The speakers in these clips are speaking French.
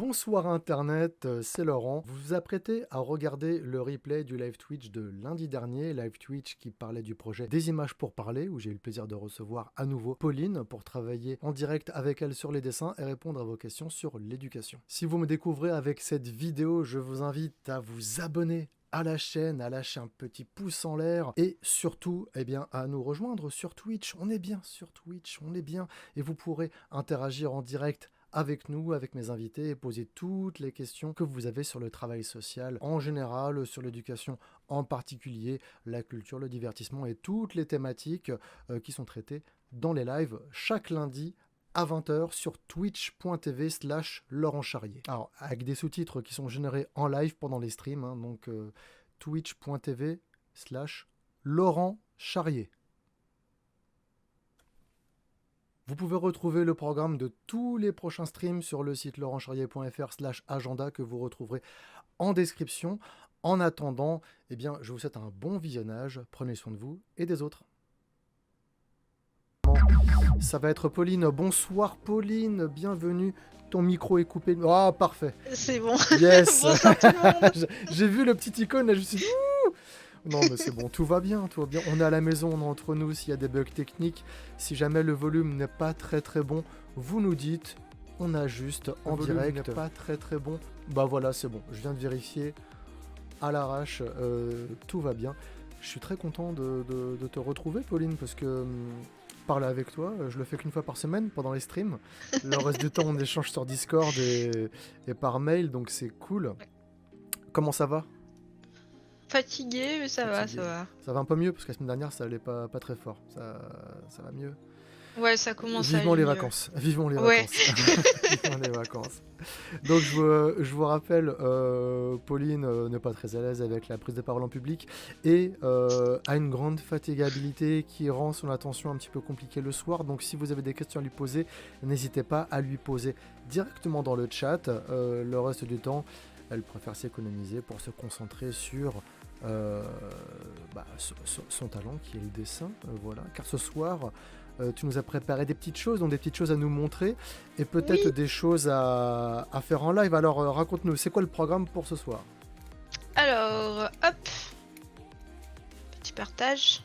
Bonsoir Internet, c'est Laurent. Vous vous apprêtez à regarder le replay du live Twitch de lundi dernier, live Twitch qui parlait du projet Des images pour parler, où j'ai eu le plaisir de recevoir à nouveau Pauline pour travailler en direct avec elle sur les dessins et répondre à vos questions sur l'éducation. Si vous me découvrez avec cette vidéo, je vous invite à vous abonner à la chaîne, à lâcher un petit pouce en l'air et surtout à nous rejoindre sur Twitch. On est bien sur Twitch, on est bien et vous pourrez interagir en direct avec nous, avec mes invités et poser toutes les questions que vous avez sur le travail social en général, sur l'éducation en particulier, la culture, le divertissement et toutes les thématiques qui sont traitées dans les lives chaque lundi à 20h sur twitch.tv/Laurent Charrier. Alors, avec des sous-titres qui sont générés en live pendant les streams, donc twitch.tv/Laurent Charrier. Vous pouvez retrouver le programme de tous les prochains streams sur le site laurentcharrier.fr/agenda que vous retrouverez en description. En attendant, je vous souhaite un bon visionnage. Prenez soin de vous et des autres. Ça va être Pauline. Bonsoir Pauline, bienvenue. Ton micro est coupé. Ah, parfait. C'est bon. Yes. Bonsoir tout le monde. J'ai vu le petit icône là, je me suis dit... Non mais c'est bon, tout va bien, tout va bien. On est à la maison, on est entre nous. S'il y a des bugs techniques, si jamais le volume n'est pas très bon, vous nous dites, on ajuste en direct. N'est pas très bon. Bah voilà, c'est bon. Je viens de vérifier à l'arrache, tout va bien. Je suis très content de te retrouver, Pauline, parce que parler avec toi, je le fais qu'une fois par semaine pendant les streams. Le reste du temps, on échange sur Discord et par mail, donc c'est cool. Comment ça va ? Fatigué, mais ça va. Ça va un peu mieux, parce que la semaine dernière, ça allait pas très fort. Ça va mieux. Ouais, ça commence à Vivement aller les mieux. vacances. Vivement les Ouais. vacances. Vivement les vacances. Donc je vous rappelle, Pauline n'est pas très à l'aise avec la prise de parole en public et a une grande fatigabilité qui rend son attention un petit peu compliquée le soir. Donc si vous avez des questions à lui poser, n'hésitez pas à lui poser directement dans le chat. Le reste du temps, elle préfère s'économiser pour se concentrer sur son talent qui est le dessin. Voilà. Car ce soir... tu nous as préparé des petites choses, donc des petites choses à nous montrer et peut-être des choses à faire en live. Alors raconte-nous, c'est quoi le programme pour ce soir ? Alors, hop. Petit partage.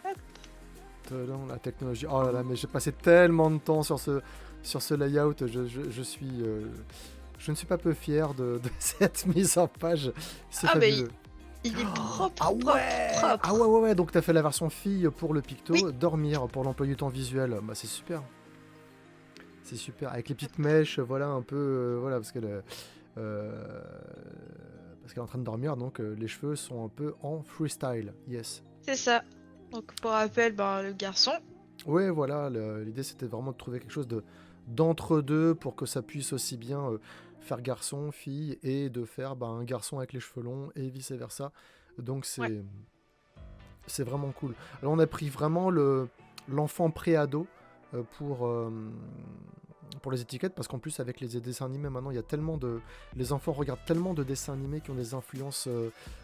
Hop. Tadam, la technologie. Oh là là, mais j'ai passé tellement de temps sur ce layout. Je ne suis pas peu fier de cette mise en page. C'est fabuleux. Il est propre, Ah ouais, donc t'as fait la version fille pour le picto, oui. Dormir pour l'emploi du temps visuel, bah c'est super. C'est super, avec les petites mèches, voilà, un peu, voilà, parce qu'elle est en train de dormir, donc les cheveux sont un peu en freestyle, yes. C'est ça. Donc pour rappel, le garçon. Ouais, voilà, l'idée c'était vraiment de trouver quelque chose d'entre-deux pour que ça puisse aussi bien... faire garçon, fille, et de faire un garçon avec les cheveux longs, et vice-versa. Donc c'est vraiment cool. Alors on a pris vraiment l'enfant pré-ado pour les étiquettes, parce qu'en plus avec les dessins animés maintenant, il y a tellement les enfants regardent tellement de dessins animés qui ont des influences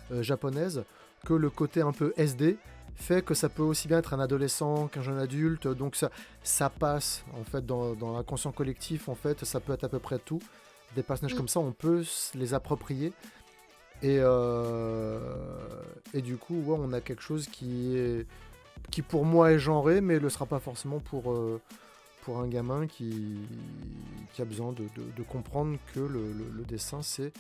japonaises, que le côté un peu SD fait que ça peut aussi bien être un adolescent qu'un jeune adulte, donc ça passe en fait dans l'inconscient collectif, en fait ça peut être à peu près tout. Des personnages comme ça, on peut les approprier. Et du coup, ouais, on a quelque chose qui pour moi est genré, mais ne le sera pas forcément pour un gamin qui a besoin de comprendre que le dessin, c'est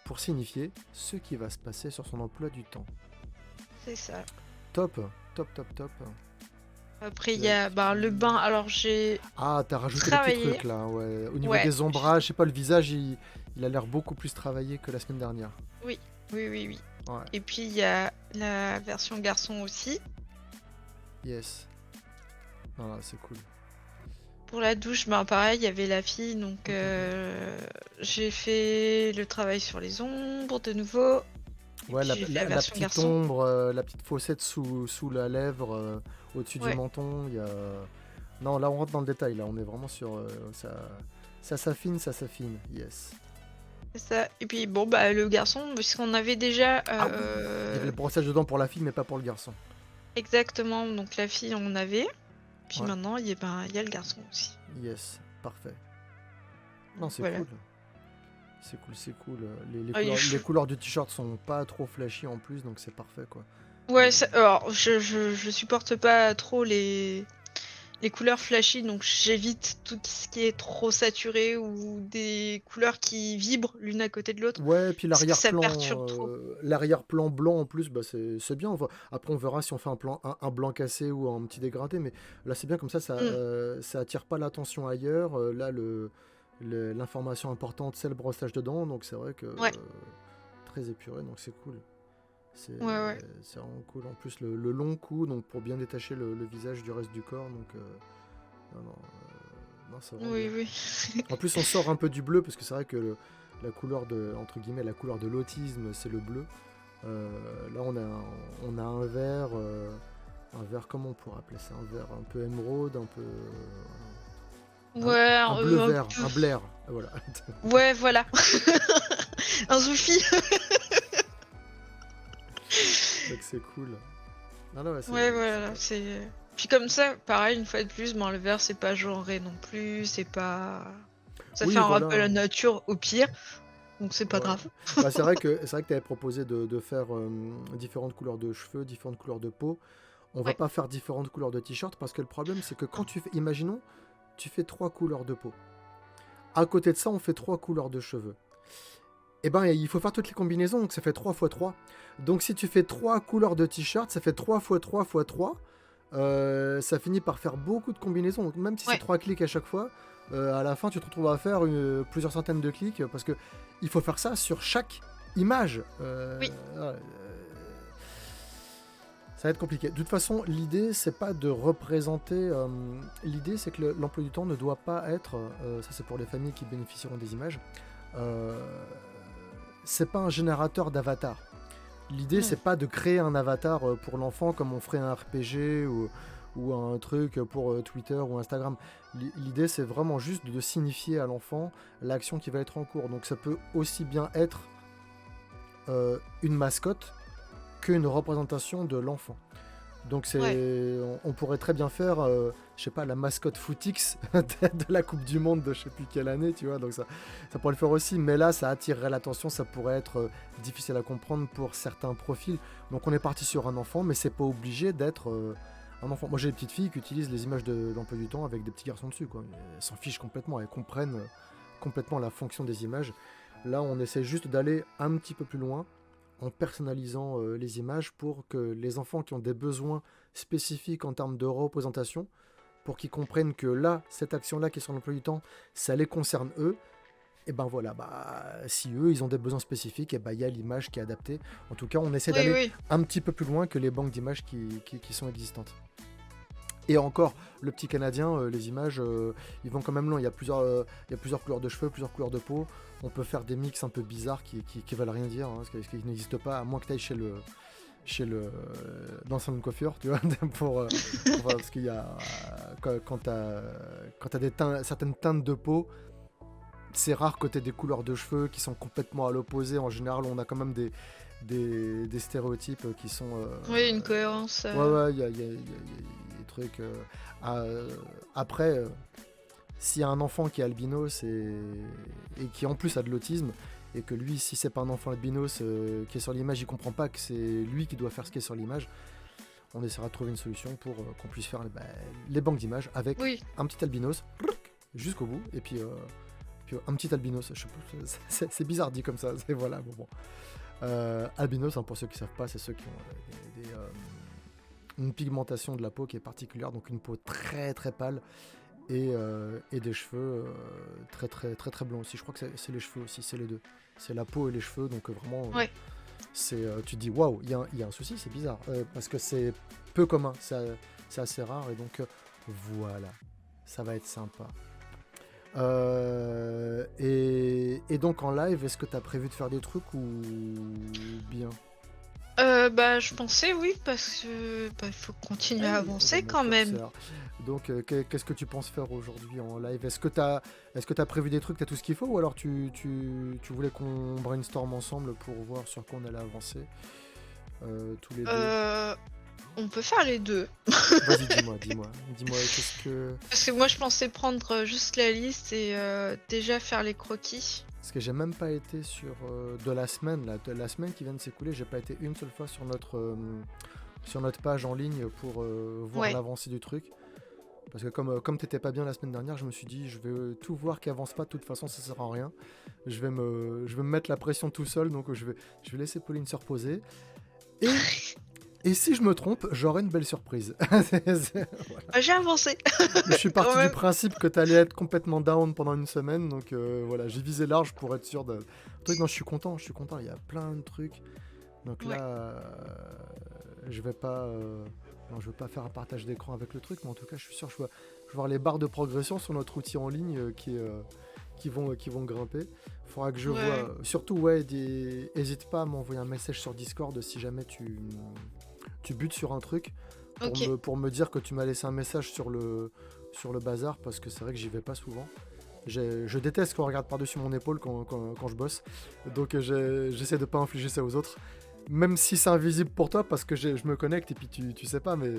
pour signifier ce qui va se passer sur son emploi du temps. C'est ça. Top. Après, il y a le bain. Alors, j'ai. Ah, t'as rajouté travaillé. des petits trucs là, ouais. Au niveau des ombrages, je sais pas, le visage, il a l'air beaucoup plus travaillé que la semaine dernière. Oui. Ouais. Et puis, il y a la version garçon aussi. Yes. Ah, c'est cool. Pour la douche, pareil, il y avait la fille, donc j'ai fait le travail sur les ombres de nouveau. Ouais, la petite ombre, la petite fossette sous la lèvre, au-dessus du menton. Il y a... Non, là on rentre dans le détail, là on est vraiment sur... ça s'affine, yes. C'est ça. Et puis le garçon, puisqu'on avait déjà... Il y avait le brossage de dents pour la fille, mais pas pour le garçon. Exactement, donc la fille on avait. Puis maintenant, il y a le garçon aussi. Yes, parfait. Non, c'est Voilà. cool. C'est cool, c'est cool. Les Ah, les couleurs du t-shirt sont pas trop flashy en plus, donc c'est parfait, quoi. Ouais, Les- alors je supporte pas trop les couleurs flashy, donc j'évite tout ce qui est trop saturé ou des couleurs qui vibrent l'une à côté de l'autre, Ouais, et puis parce que ça perturbe l'arrière-plan trop. l'arrière-plan blanc en plus, bah c'est bien. Après, on verra si on fait un blanc cassé ou un petit dégradé, mais là, c'est bien comme Mm. ça attire pas l'attention ailleurs. Là, l'information importante, c'est le brossage dedans, donc c'est vrai que Ouais, très épuré, donc c'est cool. C'est ouais, ouais. c'est vraiment cool. En plus, le long cou, donc pour bien détacher le visage du reste du corps, donc non, non, non, c'est vraiment Oui, bien. oui. En plus, on sort un peu du bleu parce que c'est vrai que la couleur de entre guillemets la couleur de l'autisme, c'est le bleu. Là, on a un vert, comment on pourrait appeler ça, un vert un peu émeraude, un peu Ouais, un bleu un vert, peu. un blair, voilà. Ouais, voilà. Un zoufi. Donc c'est cool. Ah non, ouais, Ouais, c'est voilà, top. c'est. Puis comme ça, pareil, une fois de plus, le vert, c'est pas genré non plus, c'est pas. Ça fait Oui, un rappel à voilà. la nature au pire, donc c'est pas Ouais. grave. Bah, c'est vrai que tu avais proposé de faire différentes couleurs de cheveux, différentes couleurs de peau. On va Ouais, pas faire différentes couleurs de t-shirt parce que le problème c'est que quand non. tu fais, imaginons, tu fais trois couleurs de peau. À côté de ça, on fait trois couleurs de cheveux. Eh ben, il faut faire toutes les combinaisons, donc ça fait 3 fois 3. Donc si tu fais trois couleurs de t-shirt, ça fait 3 fois 3 fois 3. Ça finit par faire beaucoup de combinaisons. Donc même si c'est Ouais, 3 clics à chaque fois, à la fin tu te retrouves à faire plusieurs centaines de clics parce que il faut faire ça sur chaque image. oui, Ouais, ça va être compliqué. De toute façon, l'idée, c'est pas de représenter. L'idée, c'est que l'emploi du temps ne doit pas être. Ça, c'est pour les familles qui bénéficieront des images. euh, c'est pas un générateur d'avatar. L'idée, non. c'est pas de créer un avatar pour l'enfant comme on ferait un RPG ou un truc pour Twitter ou Instagram. L'idée, c'est vraiment juste de signifier à l'enfant l'action qui va être en cours. Donc, ça peut aussi bien être une mascotte qu'une représentation de l'enfant. Donc Ouais, on pourrait très bien faire, je sais pas, la mascotte Footix de la Coupe du Monde de je sais plus quelle année, tu vois. Donc ça pourrait le faire aussi, mais là ça attirerait l'attention, ça pourrait être difficile à comprendre pour certains profils. Donc on est parti sur un enfant, mais c'est pas obligé d'être un enfant. Moi j'ai des petites filles qui utilisent les images de l'emploi du temps avec des petits garçons dessus, quoi. Elles s'en fichent complètement, elles comprennent complètement la fonction des images. Là on essaie juste d'aller un petit peu plus loin en personnalisant les images pour que les enfants qui ont des besoins spécifiques en termes de représentation, pour qu'ils comprennent que là, cette action-là qui est sur l'emploi du temps, ça les concerne eux, et ben voilà, bah, si eux, ils ont des besoins spécifiques, et ben il y a l'image qui est adaptée. En tout cas, on essaie oui, d'aller oui. un petit peu plus loin que les banques d'images qui sont existantes. Et encore, le petit Canadien, les images, ils vont quand même loin. Il y a plusieurs couleurs de cheveux, plusieurs couleurs de peau. On peut faire des mix un peu bizarres qui veulent rien dire, hein, parce qu'ils n'existent pas, à moins que tu ailles dans le salon de coiffure, tu vois, parce qu'il y a quand t'as certaines teintes de peau, c'est rare que t'aies des couleurs de cheveux qui sont complètement à l'opposé. En général, on a quand même des stéréotypes qui sont Oui, une cohérence. ouais, ouais, il y a des trucs. Après, s'il y a un enfant qui est albinos et qui en plus a de l'autisme, et que lui, si c'est pas un enfant albinos qui est sur l'image, il comprend pas que c'est lui qui doit faire ce qui est sur l'image, on essaiera de trouver une solution pour qu'on puisse faire les banques d'images avec Oui, un petit albinos jusqu'au bout, et puis un petit albinos. C'est bizarre dit comme ça, c'est voilà, bon. Albinos, hein, pour ceux qui savent pas, c'est ceux qui ont une pigmentation de la peau qui est particulière, donc une peau très très pâle et des cheveux très très très très blancs aussi. Je crois que c'est les cheveux aussi, c'est les deux. C'est la peau et les cheveux, donc vraiment, ouais. tu te dis waouh, il y a un souci, c'est bizarre, parce que c'est peu commun, c'est assez rare, et donc voilà, ça va être sympa. Et donc en live, est-ce que tu as prévu de faire des trucs ou bien? Bah, je pensais oui, parce que bah, il faut continuer à Hey, on voit avancer mon quand même. curseur. Donc, qu'est-ce que tu penses faire aujourd'hui en live? Est-ce que t'as prévu des trucs, t'as tout ce qu'il faut, ou alors tu voulais qu'on brainstorm ensemble pour voir sur quoi on allait avancer tous les deux? Euh, On peut faire les deux. Vas-y, dis-moi, qu'est-ce que... Parce que moi, je pensais prendre juste la liste et déjà faire les croquis. Parce que j'ai même pas été sur de la semaine, là, de la semaine qui vient de s'écouler, j'ai pas été une seule fois sur notre page en ligne pour voir Ouais. l'avancée du truc. Parce que comme t'étais pas bien la semaine dernière, je me suis dit, je vais tout voir qui avance pas, de toute façon ça sert à rien. Je vais me mettre la pression tout seul, donc je vais laisser Pauline se reposer. Et si je me trompe, j'aurai une belle surprise. Voilà. Ah, j'ai avancé Je suis quand parti du même. principe que t'allais être complètement down pendant une semaine, donc voilà, j'ai visé large pour être sûr de... Truc, non, je suis content, il y a plein de trucs. Donc Ouais. là, je vais pas... non, je veux pas faire un partage d'écran avec le truc, mais en tout cas, je suis sûr que je vais voir les barres de progression sur notre outil en ligne qui vont grimper. Faudra que je Ouais. vois... Surtout, ouais, hésite pas à m'envoyer un message sur Discord si jamais tu butes sur un truc Ok. pour me dire que tu m'as laissé un message sur le bazar, parce que c'est vrai que j'y vais pas souvent. Je déteste qu'on regarde par-dessus mon épaule quand je bosse, donc j'essaie de pas infliger ça aux autres, même si c'est invisible pour toi, parce que je me connecte et puis tu sais pas, mais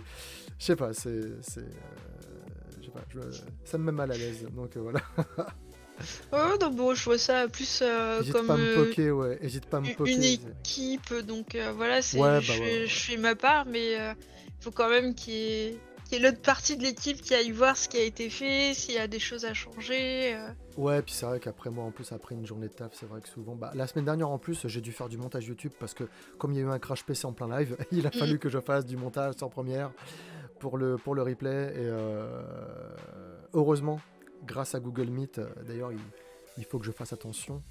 je sais pas, je sais pas, ça me met mal à l'aise, donc voilà. Ouais, donc bon, je vois ça plus Hésite comme pas à me poker, ouais, hésite pas à me une poker. équipe. Donc voilà, Ouais, je bah ouais, fais, ouais. je fais ma part, mais il faut quand même qu'il y ait l'autre partie de l'équipe qui aille voir ce qui a été fait, s'il y a des choses à changer. Ouais, puis c'est vrai qu'après moi, en plus, après une journée de taf, c'est vrai que souvent... Bah, la semaine dernière, en plus, j'ai dû faire du montage YouTube parce que, comme il y a eu un crash PC en plein live, il a Mm. fallu que je fasse du montage sans première pour le replay. Et heureusement, grâce à Google Meet, d'ailleurs, il faut que je fasse attention.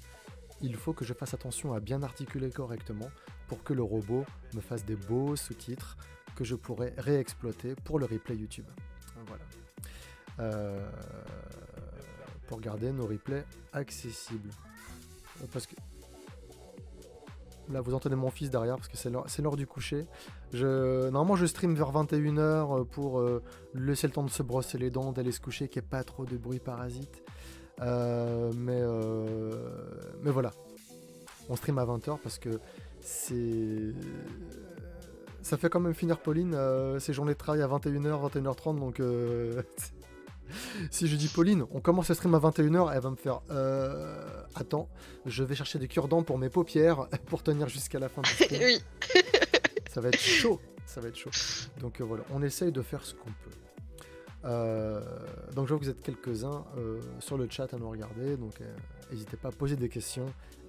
Il faut que je fasse attention à bien articuler correctement pour que le robot me fasse des beaux sous-titres que je pourrais réexploiter pour le replay YouTube. Voilà. Euh, pour garder nos replays accessibles. Parce que là, vous entendez mon fils derrière parce que c'est l'heure du coucher. Normalement, je stream vers 21h pour lui laisser le temps de se brosser les dents, d'aller se coucher, qu'il n'y ait pas trop de bruit parasite. Mais voilà, on stream à 20h parce que c'est... Ça fait quand même finir Pauline ses journées de travail à 21h, 21h30, donc si je dis Pauline, on commence le stream à 21h, elle va me faire attends, je vais chercher des cure-dents pour mes paupières pour tenir jusqu'à la fin du stream. Oui. Ça va être chaud, ça va être chaud. Donc voilà, on essaye de faire ce qu'on peut. Donc je vois que vous êtes quelques-uns sur le chat à nous regarder, donc n'hésitez pas à poser des questions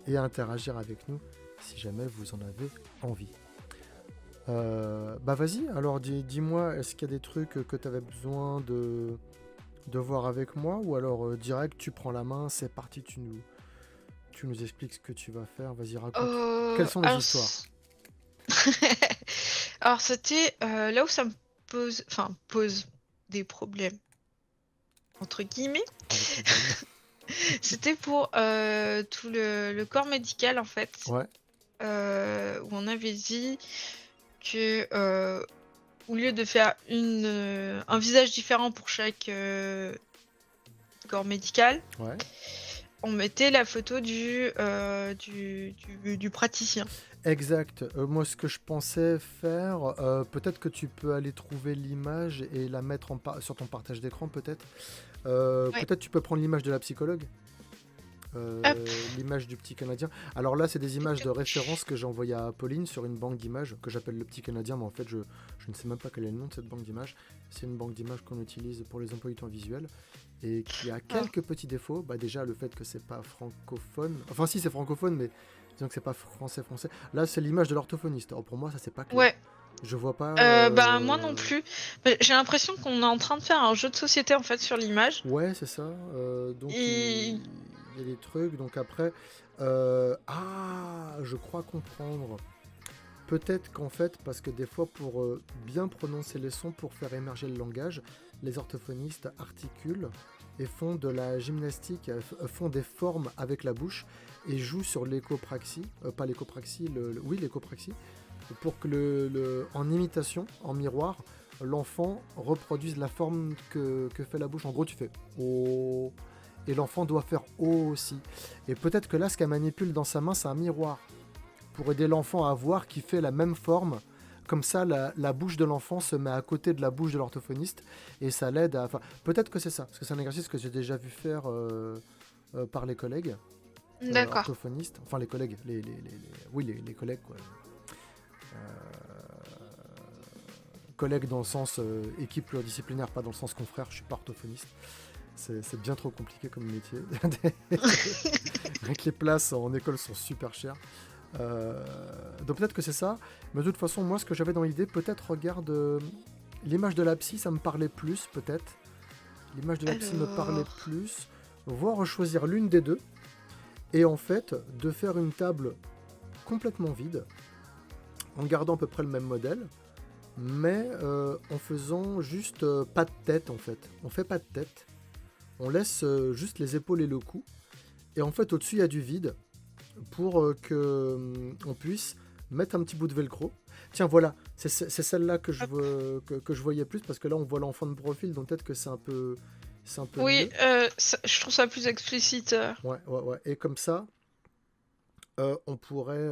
et à interagir avec nous si jamais vous en avez envie. Bah vas-y, alors dis-moi, est-ce qu'il y a des trucs que tu avais besoin de voir avec moi, ou alors direct tu prends la main, c'est parti, tu nous expliques ce que tu vas faire, vas-y raconte. Quelles sont les Alors, histoires? alors c'était là où ça me pose des problèmes entre guillemets. Avec les guillemets. C'était pour tout le corps médical en fait, Ouais, où on avait dit que au lieu de faire un visage différent pour chaque corps médical, ouais. on mettait la photo du praticien. Exact. Moi, ce que je pensais faire, peut-être que tu peux aller trouver l'image et la mettre sur ton partage d'écran, peut-être. Ouais. Peut-être tu peux prendre l'image de la psychologue, Hop. l'image du petit Canadien. Alors là, c'est des images de référence que j'ai envoyées à Pauline sur une banque d'images que j'appelle le petit Canadien, mais en fait, je ne sais même pas quel est le nom de cette banque d'images. C'est une banque d'images qu'on utilise pour les emplois du temps visuel et qui a Ah. quelques petits défauts. Bah, déjà, le fait que c'est pas francophone. Enfin, si, c'est francophone, mais disons que c'est pas français. Là, c'est l'image de l'orthophoniste. Alors pour moi, ça, c'est pas clair. Ouais. Je vois pas. Bah moi non plus. Mais j'ai l'impression qu'on est en train de faire un jeu de société en fait sur l'image. Ouais, c'est ça. Donc Et il y a des trucs. Donc après, je crois comprendre. Peut-être qu'en fait, parce que des fois, pour bien prononcer les sons, pour faire émerger le langage, les orthophonistes articulent et font de la gymnastique, font des formes avec la bouche et jouent sur l'écopraxie, pas l'écopraxie, oui, l'écopraxie, pour que en imitation, en miroir, l'enfant reproduise la forme que fait la bouche. En gros, tu fais oh, et l'enfant doit faire oh aussi. Et peut-être que là, ce qu'elle manipule dans sa main, c'est un miroir pour aider l'enfant à voir qu'il fait la même forme, comme ça, la bouche de l'enfant se met à côté de la bouche de l'orthophoniste et ça l'aide à... Enfin, peut-être que c'est ça, parce que c'est un exercice que j'ai déjà vu faire par les collègues D'accord. orthophonistes. Enfin, les collègues, oui, les collègues, quoi. Euh, collègues dans le sens équipe pluridisciplinaire, pas dans le sens confrère, je suis pas orthophoniste. C'est bien trop compliqué comme métier. Avec les places en école sont super chères. Donc peut-être que c'est ça. Mais de toute façon, moi, ce que j'avais dans l'idée, peut-être regarde l'image de la psy, ça me parlait plus, peut-être. L'image de la psy me parlait Alors... plus. Voire choisir l'une des deux. Et en fait, de faire une table complètement vide, en gardant à peu près le même modèle, mais en faisant juste pas de tête, en fait. On fait pas de tête. On laisse juste les épaules et le cou. Et en fait, au-dessus, il y a du vide pour on puisse mettre un petit bout de velcro. Tiens, voilà, c'est celle-là que je, que je voyais plus, parce que là, on voit l'enfant de profil, donc peut-être que c'est un peu Oui, mieux. je trouve ça plus explicite. Ouais. Et comme ça, on pourrait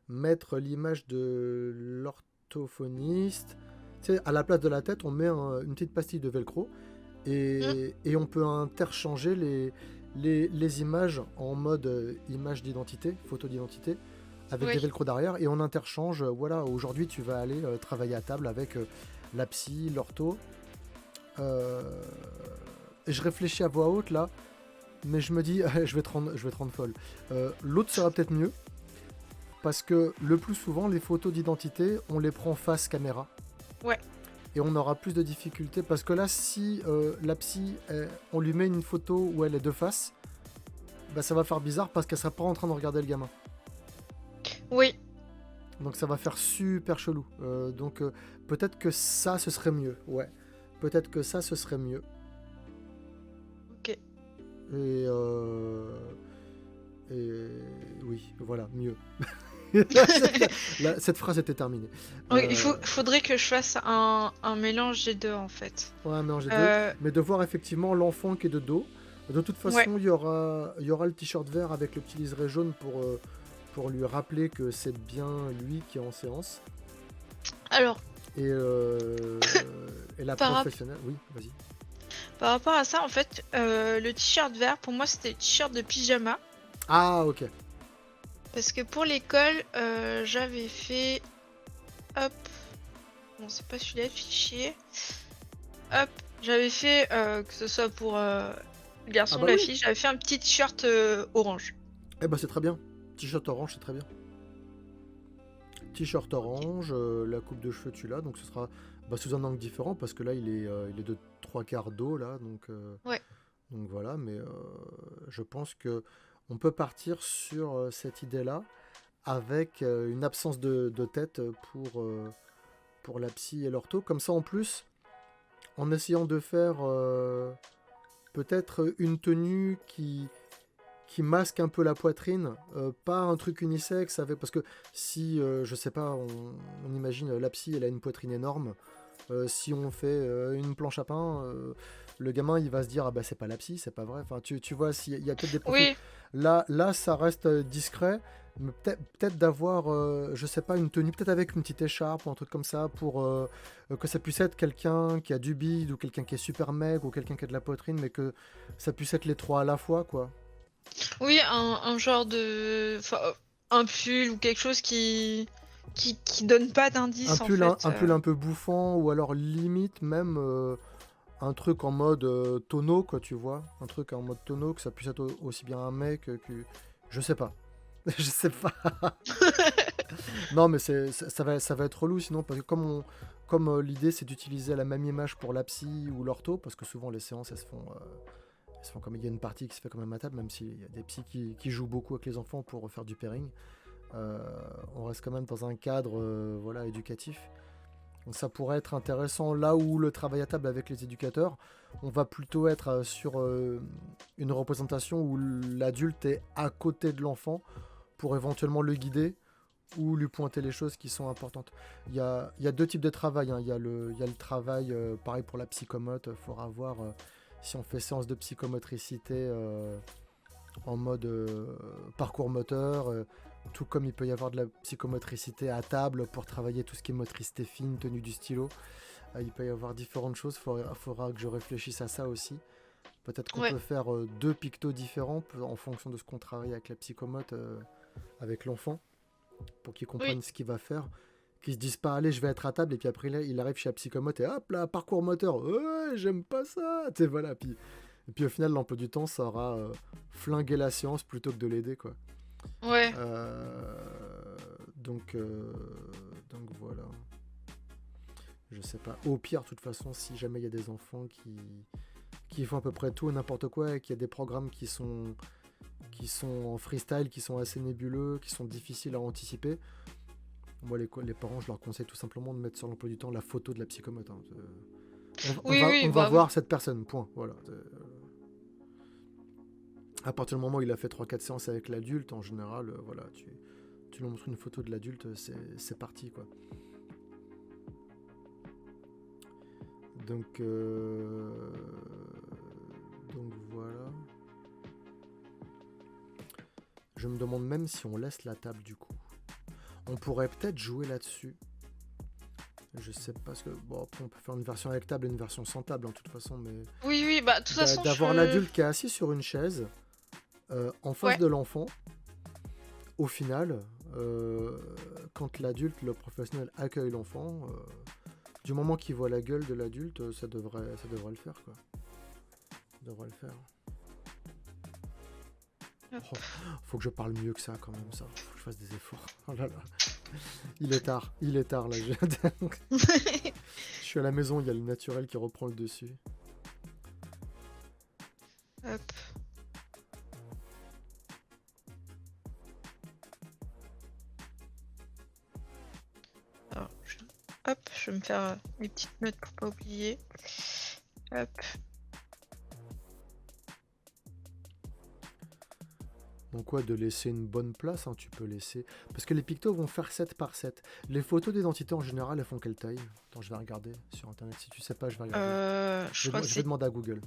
mettre l'image de l'orthophoniste. Tu sais, à la place de la tête, on met une petite pastille de velcro. Et on peut interchanger les images en mode image d'identité, photo d'identité, avec des Oui. velcro derrière, et on interchange. Voilà, aujourd'hui tu vas aller travailler à table avec la psy, l'ortho. Et je réfléchis à voix haute là, mais je me dis, je vais te rendre folle. L'autre sera peut-être mieux, parce que le plus souvent, les photos d'identité, on les prend face caméra. Ouais. Et on aura plus de difficultés parce que là, si la psy, on lui met une photo où elle est de face, bah, ça va faire bizarre parce qu'elle sera pas en train de regarder le gamin. Oui. Donc ça va faire super chelou. Donc peut-être que ça, ce serait mieux. Ouais. Peut-être que ça, ce serait mieux. Ok. Et oui, voilà, mieux. Cette phrase était terminée. Oui, faudrait que je fasse un mélange des deux en fait. Ouais, un mélange des deux. Mais de voir effectivement l'enfant qui est de dos. De toute façon, Ouais. il y aura le t-shirt vert avec le petit liseré jaune pour lui rappeler que c'est bien lui qui est en séance. Alors, Et la par, professionnelle, oui, vas-y. par rapport à ça, en fait, le t-shirt vert, pour moi, c'était le t-shirt de pyjama. Ah, ok. Parce que pour l'école, j'avais fait... Hop. Bon, c'est pas celui-là, le fichier. Hop. J'avais fait, que ce soit pour le garçon Ah ou bah la oui. fille, j'avais fait un petit t-shirt orange. Eh bah c'est très bien. T-shirt orange, c'est très bien. T-shirt orange, la coupe de cheveux tu l'as, donc ce sera sous un angle différent parce que là il est de 3/4 dos là, Ouais. donc voilà, mais je pense que on peut partir sur cette idée-là avec une absence de tête pour la psy et l'ortho. Comme ça en plus, en essayant de faire peut-être une tenue qui masque un peu la poitrine, pas un truc unisexe avec, parce que si je sais pas, on imagine la psy, elle a une poitrine énorme, si on fait une planche à pain, le gamin il va se dire ah bah c'est pas la psy, c'est pas vrai, enfin tu vois, s'il y a peut-être des profils, Oui. là ça reste discret, mais peut-être d'avoir je sais pas, une tenue peut-être avec une petite écharpe ou un truc comme ça pour que ça puisse être quelqu'un qui a du bide ou quelqu'un qui est super maigre ou quelqu'un qui a de la poitrine, mais que ça puisse être les trois à la fois quoi. Oui, un genre de... Enfin, un pull ou quelque chose qui donne pas d'indice en fait. Un pull un peu bouffant, ou alors limite même un truc en mode tonneau, quoi, tu vois. Un truc en mode tonneau, que ça puisse être aussi bien un mec que... Je sais pas. Je sais pas. Non, mais ça va être relou sinon, parce que comme l'idée c'est d'utiliser la même image pour la psy ou l'ortho, parce que souvent les séances elles se font comme il y a une partie qui se fait quand même à table, même s'il y a des psys qui jouent beaucoup avec les enfants pour faire du pairing. On reste quand même dans un cadre voilà, éducatif. Donc ça pourrait être intéressant là où le travail à table avec les éducateurs, on va plutôt être sur une représentation où l'adulte est à côté de l'enfant pour éventuellement le guider ou lui pointer les choses qui sont importantes. Il y a deux types de travail, hein. Il y a le travail, pareil pour la psychomote, il faudra voir si on fait séance de psychomotricité en mode parcours moteur, tout comme il peut y avoir de la psychomotricité à table pour travailler tout ce qui est motricité fine, tenue du stylo. Il peut y avoir différentes choses, faudra que je réfléchisse à ça aussi. Peut-être qu'on Ouais, peut faire 2 pictos différents en fonction de ce qu'on travaille avec la psychomote, avec l'enfant, pour qu'il oui, comprenne ce qu'il va faire. Qu'ils se disent pas, allez, je vais être à table, et puis après, là, il arrive chez la psychomote, et hop là, parcours moteur, ouais, j'aime pas ça, tu sais, voilà. Et puis au final, l'emploi du temps, ça aura flingué la séance plutôt que de l'aider, quoi. ouais. Donc, donc voilà. Je sais pas. Au pire, de toute façon, si jamais il y a des enfants qui font à peu près tout et n'importe quoi, et qu'il y a des programmes qui sont en freestyle, qui sont assez nébuleux, qui sont difficiles à anticiper, moi, les parents, je leur conseille tout simplement de mettre sur l'emploi du temps la photo de la psychomote. Hein. On Oui, va, oui, on va bah oui. voir cette personne, point. Voilà. À partir du moment où il a fait 3-4 séances avec l'adulte, en général, voilà, tu lui montres une photo de l'adulte, c'est parti, quoi. Donc, donc voilà. Je me demande même si on laisse la table du coup. On pourrait peut-être jouer là-dessus. Je sais pas, parce que bon, après on peut faire une version avec table et une version sans table, en toute façon, mais Oui, oui, bah de toute façon, d'avoir je... l'adulte qui est assis sur une chaise en face Ouais, de l'enfant, au final, euh, quand l'adulte, le professionnel accueille l'enfant, du moment qu'il voit la gueule de l'adulte, ça devrait le faire, quoi. Ça devrait le faire. Oh, hop. faut que je parle mieux que ça quand même, ça. Faut que je fasse des efforts. Oh là là. Il est tard là. Je suis à la maison, il y a le naturel qui reprend le dessus. Hop. Alors, hop, je vais me faire mes petites notes pour pas oublier. Hop. Donc quoi, de laisser une bonne place, hein, tu peux laisser. Parce que les pictos vont faire 7 par 7. Les photos d'identité en général, elles font quelle taille? Attends, je vais regarder sur internet. Si tu sais pas, je vais regarder. Je crois que Je vais c'est... demander à Google.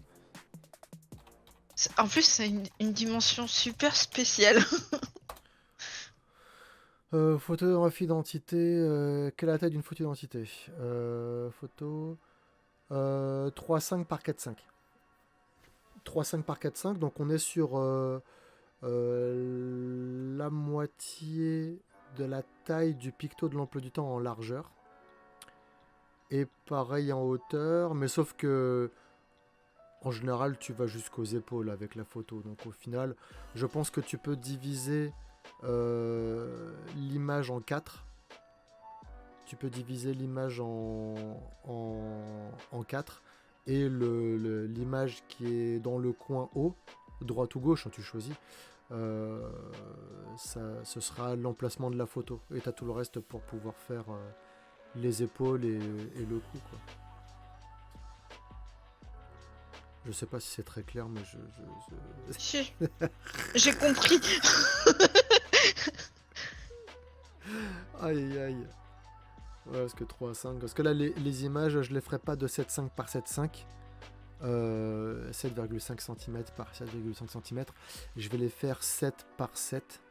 En plus, c'est une dimension super spéciale. Photographie d'identité. Quelle est la taille d'une photo d'identité? Photo. 3,5 par 4,5. 3,5 par 4,5. Donc on est sur la moitié de la taille du picto de l'emploi du temps en largeur. Et pareil en hauteur. Mais sauf que en général, tu vas jusqu'aux épaules avec la photo. Donc au final, je pense que tu peux diviser l'image en 4. Tu peux diviser l'image en 4. Et l'image qui est dans le coin haut, droite ou gauche, hein, tu choisis, ce sera l'emplacement de la photo. Et tu as tout le reste pour pouvoir faire les épaules et le cou, quoi. Je sais pas si c'est très clair, mais Si, j'ai compris. Aïe aïe. Ouais, parce que 3 à 5. Parce que là, les images, je les ferai pas de 7,5 par 7,5. 7,5 cm par 7,5 cm. Je vais les faire 7 par 7.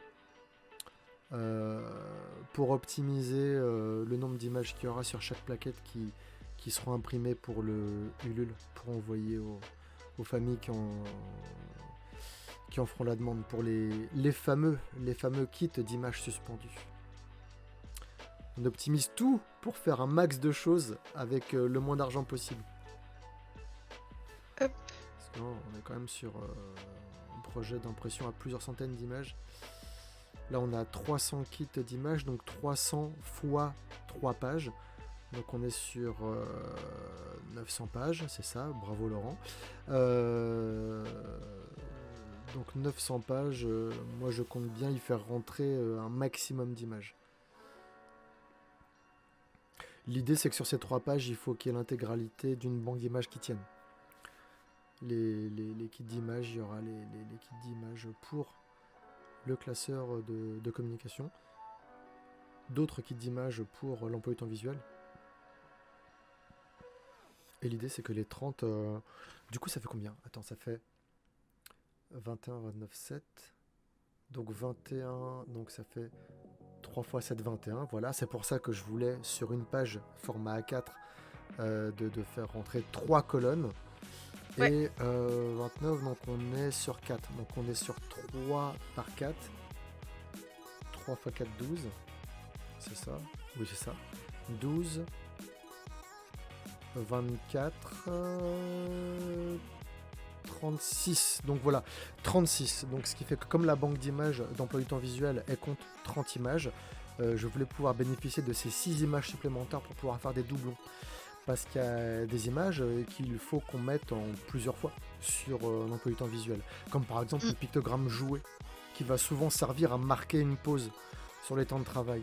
Pour optimiser le nombre d'images qu'il y aura sur chaque plaquette qui seront imprimées pour le Ulule, pour envoyer aux familles qui en feront la demande pour les fameux kits d'images suspendues. On optimise tout pour faire un max de choses avec le moins d'argent possible. Hop. Parce que non, on est quand même sur un projet d'impression à plusieurs centaines d'images. Là, on a 300 kits d'images, donc 300 fois 3 pages. Donc on est sur 900 pages, c'est ça, bravo Laurent. Donc 900 pages, moi je compte bien y faire rentrer un maximum d'images. L'idée c'est que sur ces 3 pages, il faut qu'il y ait l'intégralité d'une banque d'images qui tienne. Les kits d'images, il y aura les kits d'images pour le classeur de communication, d'autres kits d'images pour l'emploi du temps visuel. Et l'idée c'est que les 30... du coup ça fait combien? Attends, ça fait 21, 29, 7. Donc 21, donc ça fait 3 x 7, 21. Voilà, c'est pour ça que je voulais, sur une page format A4, de faire rentrer 3 colonnes. Ouais. Et 29, donc on est sur 4. Donc on est sur 3 par 4. 3 x 4, 12. C'est ça? Oui, c'est ça. 12, 24, 36. Donc voilà, 36. Donc ce qui fait que comme la banque d'images d'emploi du temps visuel, elle compte 30 images, je voulais pouvoir bénéficier de ces 6 images supplémentaires pour pouvoir faire des doublons. Parce qu'il y a des images qu'il faut qu'on mette en plusieurs fois sur l'emploi du temps visuel. Comme par exemple le pictogramme joué, qui va souvent servir à marquer une pause sur les temps de travail.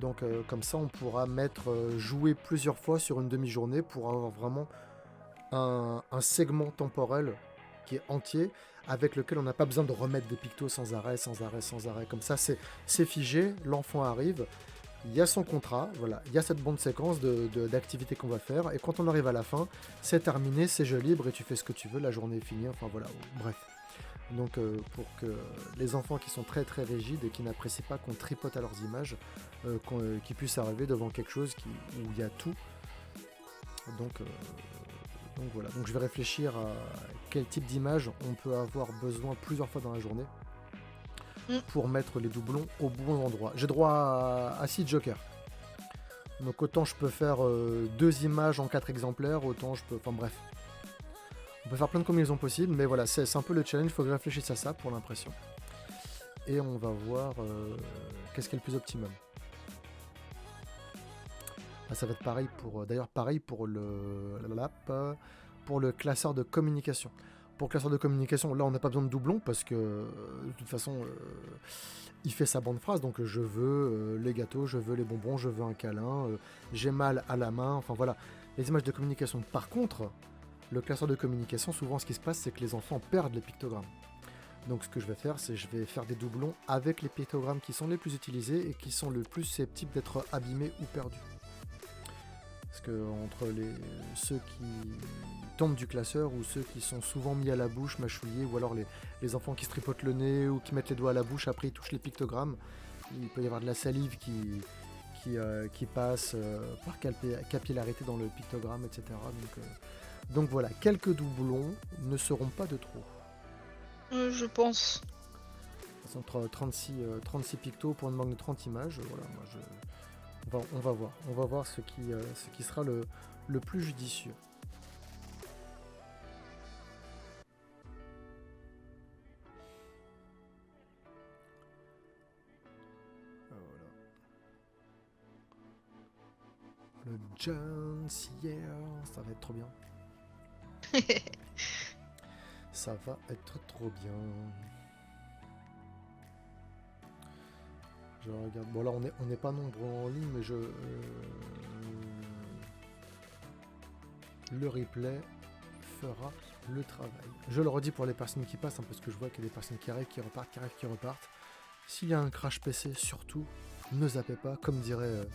Donc comme ça, on pourra mettre jouer plusieurs fois sur une demi-journée pour avoir vraiment un segment temporel qui est entier, avec lequel on n'a pas besoin de remettre des pictos sans arrêt, sans arrêt, sans arrêt. Comme ça, c'est figé, l'enfant arrive, il y a son contrat, voilà, il y a cette bande séquence d'activités qu'on va faire, et quand on arrive à la fin, c'est terminé, c'est jeu libre, et tu fais ce que tu veux, la journée est finie, enfin voilà, bref. Donc pour que les enfants qui sont très très rigides et qui n'apprécient pas qu'on tripote à leurs images, qu'ils puissent arriver devant quelque chose où il y a tout. Donc voilà, donc je vais réfléchir à quel type d'image on peut avoir besoin plusieurs fois dans la journée pour mettre les doublons au bon endroit. J'ai droit à 6 jokers. Donc autant je peux faire 2 images en 4 exemplaires, autant je peux... Enfin bref. On peut faire plein de combinaisons possibles, mais voilà, c'est un peu le challenge, il faut que je réfléchisse à ça pour l'impression. Et on va voir qu'est-ce qui est le plus optimum. Ah, ça va être pareil pour... D'ailleurs pareil pour le classeur de communication. Pour le classeur de communication, là on n'a pas besoin de doublons parce que de toute façon il fait sa bande phrase, donc je veux les gâteaux, je veux les bonbons, je veux un câlin, j'ai mal à la main, enfin voilà, les images de communication. Par contre, le classeur de communication, souvent ce qui se passe c'est que les enfants perdent les pictogrammes. Donc ce que je vais faire, c'est je vais faire des doublons avec les pictogrammes qui sont les plus utilisés et qui sont le plus susceptibles d'être abîmés ou perdus. Parce que entre ceux qui tombent du classeur ou ceux qui sont souvent mis à la bouche, mâchouillés, ou alors les enfants qui se tripotent le nez ou qui mettent les doigts à la bouche, après ils touchent les pictogrammes, il peut y avoir de la salive qui passe par capillarité dans le pictogramme, etc. Donc voilà, quelques doublons ne seront pas de trop. Je pense. Entre 36 pictos pour une banque de 30 images, voilà, on va voir ce qui sera le plus judicieux. Voilà. Le Jones, yeah, ça va être trop bien. Ça va être trop bien. Je regarde. Bon là on n'est pas nombreux en ligne, mais le replay fera le travail. Je le redis pour les personnes qui passent, parce que je vois qu'il y a des personnes qui arrivent, qui repartent. S'il y a un crash PC, surtout, ne zappez pas, comme dirait...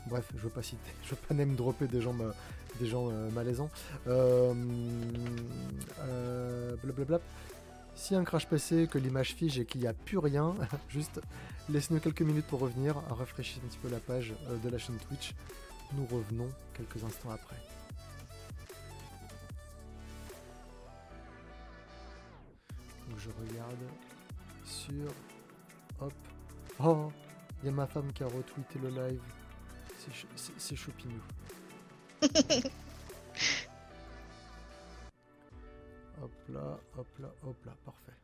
bref, je veux pas citer, je veux pas name dropper des gens malaisants. Blablabla. S'il y a un crash PC, que l'image fige et qu'il n'y a plus rien, juste laissez-nous quelques minutes pour revenir, rafraîchir un petit peu la page de la chaîne Twitch. Nous revenons quelques instants après. Donc je regarde sur... Hop. Oh, il y a ma femme qui a retweeté le live. C'est choupinou. Hop là, parfait.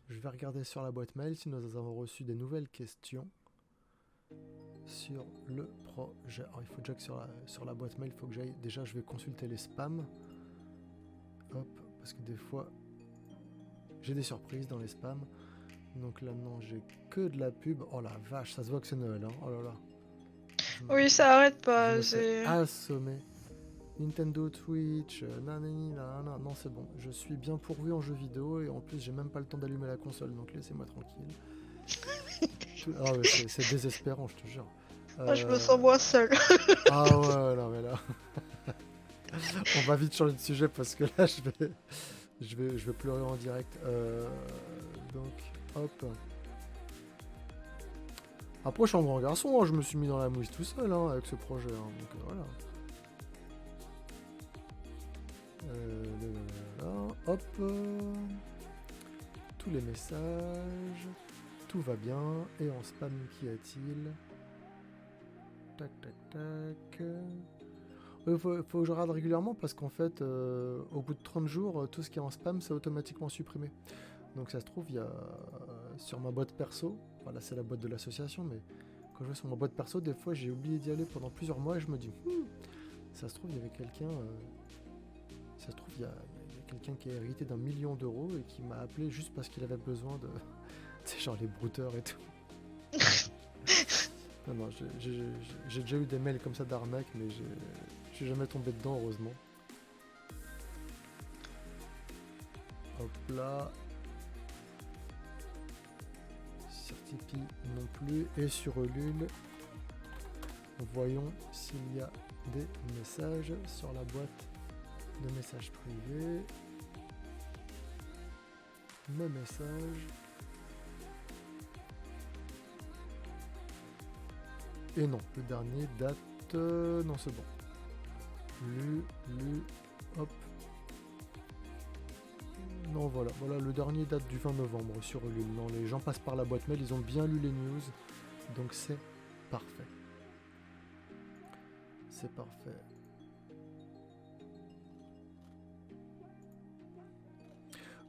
Je vais regarder sur la boîte mail si nous avons reçu des nouvelles questions sur le projet. Alors il faut déjà que sur la boîte mail, il faut que j'aille. Déjà, je vais consulter les spams. Hop, parce que des fois, j'ai des surprises dans les spams. Donc là, non, j'ai que de la pub. Oh la vache, ça se voit que c'est Noël, hein. Oh là là. Oui, ça arrête pas. C'est assommé. Nintendo Twitch, non c'est bon, je suis bien pourvu en jeux vidéo et en plus j'ai même pas le temps d'allumer la console, donc laissez-moi tranquille. Ah ouais, c'est désespérant, je te jure. Je me sens moins seul. Ah ouais, non mais là... On va vite changer de sujet parce que là je vais pleurer en direct. Donc, hop. Après, je suis un grand garçon, hein, je me suis mis dans la mouise tout seul hein, avec ce projet. Hein, donc voilà. Hop. Tous les messages. Tout va bien. Et en spam, qu'y a-t-il? Tac, tac, tac. Faut que je regarde régulièrement parce qu'en fait, au bout de 30 jours, tout ce qui est en spam, c'est automatiquement supprimé. Donc ça se trouve, il y a sur ma boîte perso, voilà, c'est la boîte de l'association, mais quand je vais sur ma boîte perso, des fois j'ai oublié d'y aller pendant plusieurs mois et je me dis, ça se trouve, il y avait quelqu'un, ça se trouve, il y a quelqu'un qui a hérité d'1 million d'euros et qui m'a appelé juste parce qu'il avait besoin de, tu sais, genre les brouteurs et tout. Non, j'ai déjà eu des mails comme ça d'arnaque, mais je suis jamais tombé dedans, heureusement. Hop là. Sur Tipeee non plus. Et sur Ulule, voyons s'il y a des messages sur la boîte de messages privés. Mes messages. Et non, le dernier date... non, c'est bon. Hop. Non, voilà, le dernier date du 20 novembre sur Ulule. Non, les gens passent par la boîte mail, ils ont bien lu les news, donc c'est parfait. C'est parfait.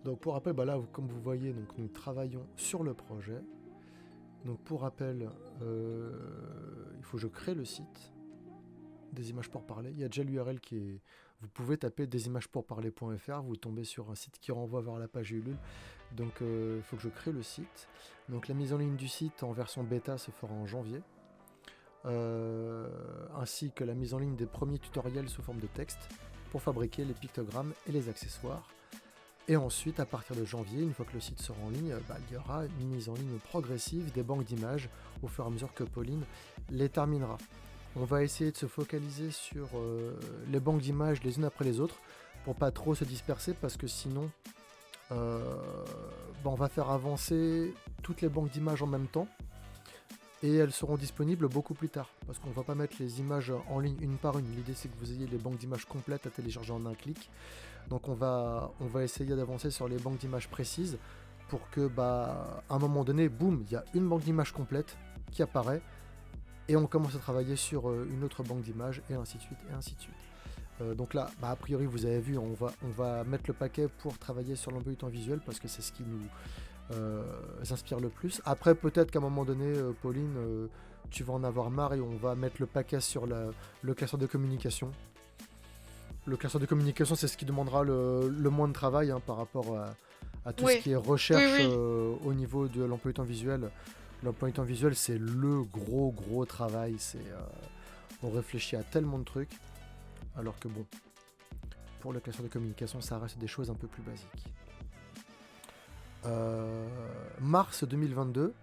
Donc pour rappel, là, comme vous voyez, donc, nous travaillons sur le projet. Donc pour rappel, il faut que je crée le site des images pour parler. Il y a déjà l'URL qui est... Vous pouvez taper desimagespourparler.fr, vous tombez sur un site qui renvoie vers la page Ulule. Donc il faut que je crée le site. Donc la mise en ligne du site en version bêta se fera en janvier. Ainsi que la mise en ligne des premiers tutoriels sous forme de texte pour fabriquer les pictogrammes et les accessoires. Et ensuite, à partir de janvier, une fois que le site sera en ligne, il y aura une mise en ligne progressive des banques d'images au fur et à mesure que Pauline les terminera. On va essayer de se focaliser sur les banques d'images les unes après les autres pour pas trop se disperser parce que sinon on va faire avancer toutes les banques d'images en même temps et elles seront disponibles beaucoup plus tard parce qu'on va pas mettre les images en ligne une par une. L'idée c'est que vous ayez les banques d'images complètes à télécharger en un clic. Donc on va essayer d'avancer sur les banques d'images précises pour que à un moment donné, boum, il y a une banque d'images complète qui apparaît et on commence à travailler sur une autre banque d'images et ainsi de suite et ainsi de suite. Donc là, a priori vous avez vu, on va mettre le paquet pour travailler sur l'emploi du temps visuel parce que c'est ce qui nous inspire le plus. Après peut-être qu'à un moment donné, Pauline, tu vas en avoir marre et on va mettre le paquet sur le classeur de communication. Le classeur de communication, c'est ce qui demandera le moins de travail par rapport à tout ce qui est recherche au niveau de l'emploi du temps visuel. L'emploi du temps visuel, c'est le gros travail. On réfléchit à tellement de trucs. Alors que bon, pour le classeur de communication, ça reste des choses un peu plus basiques. Mars 2022,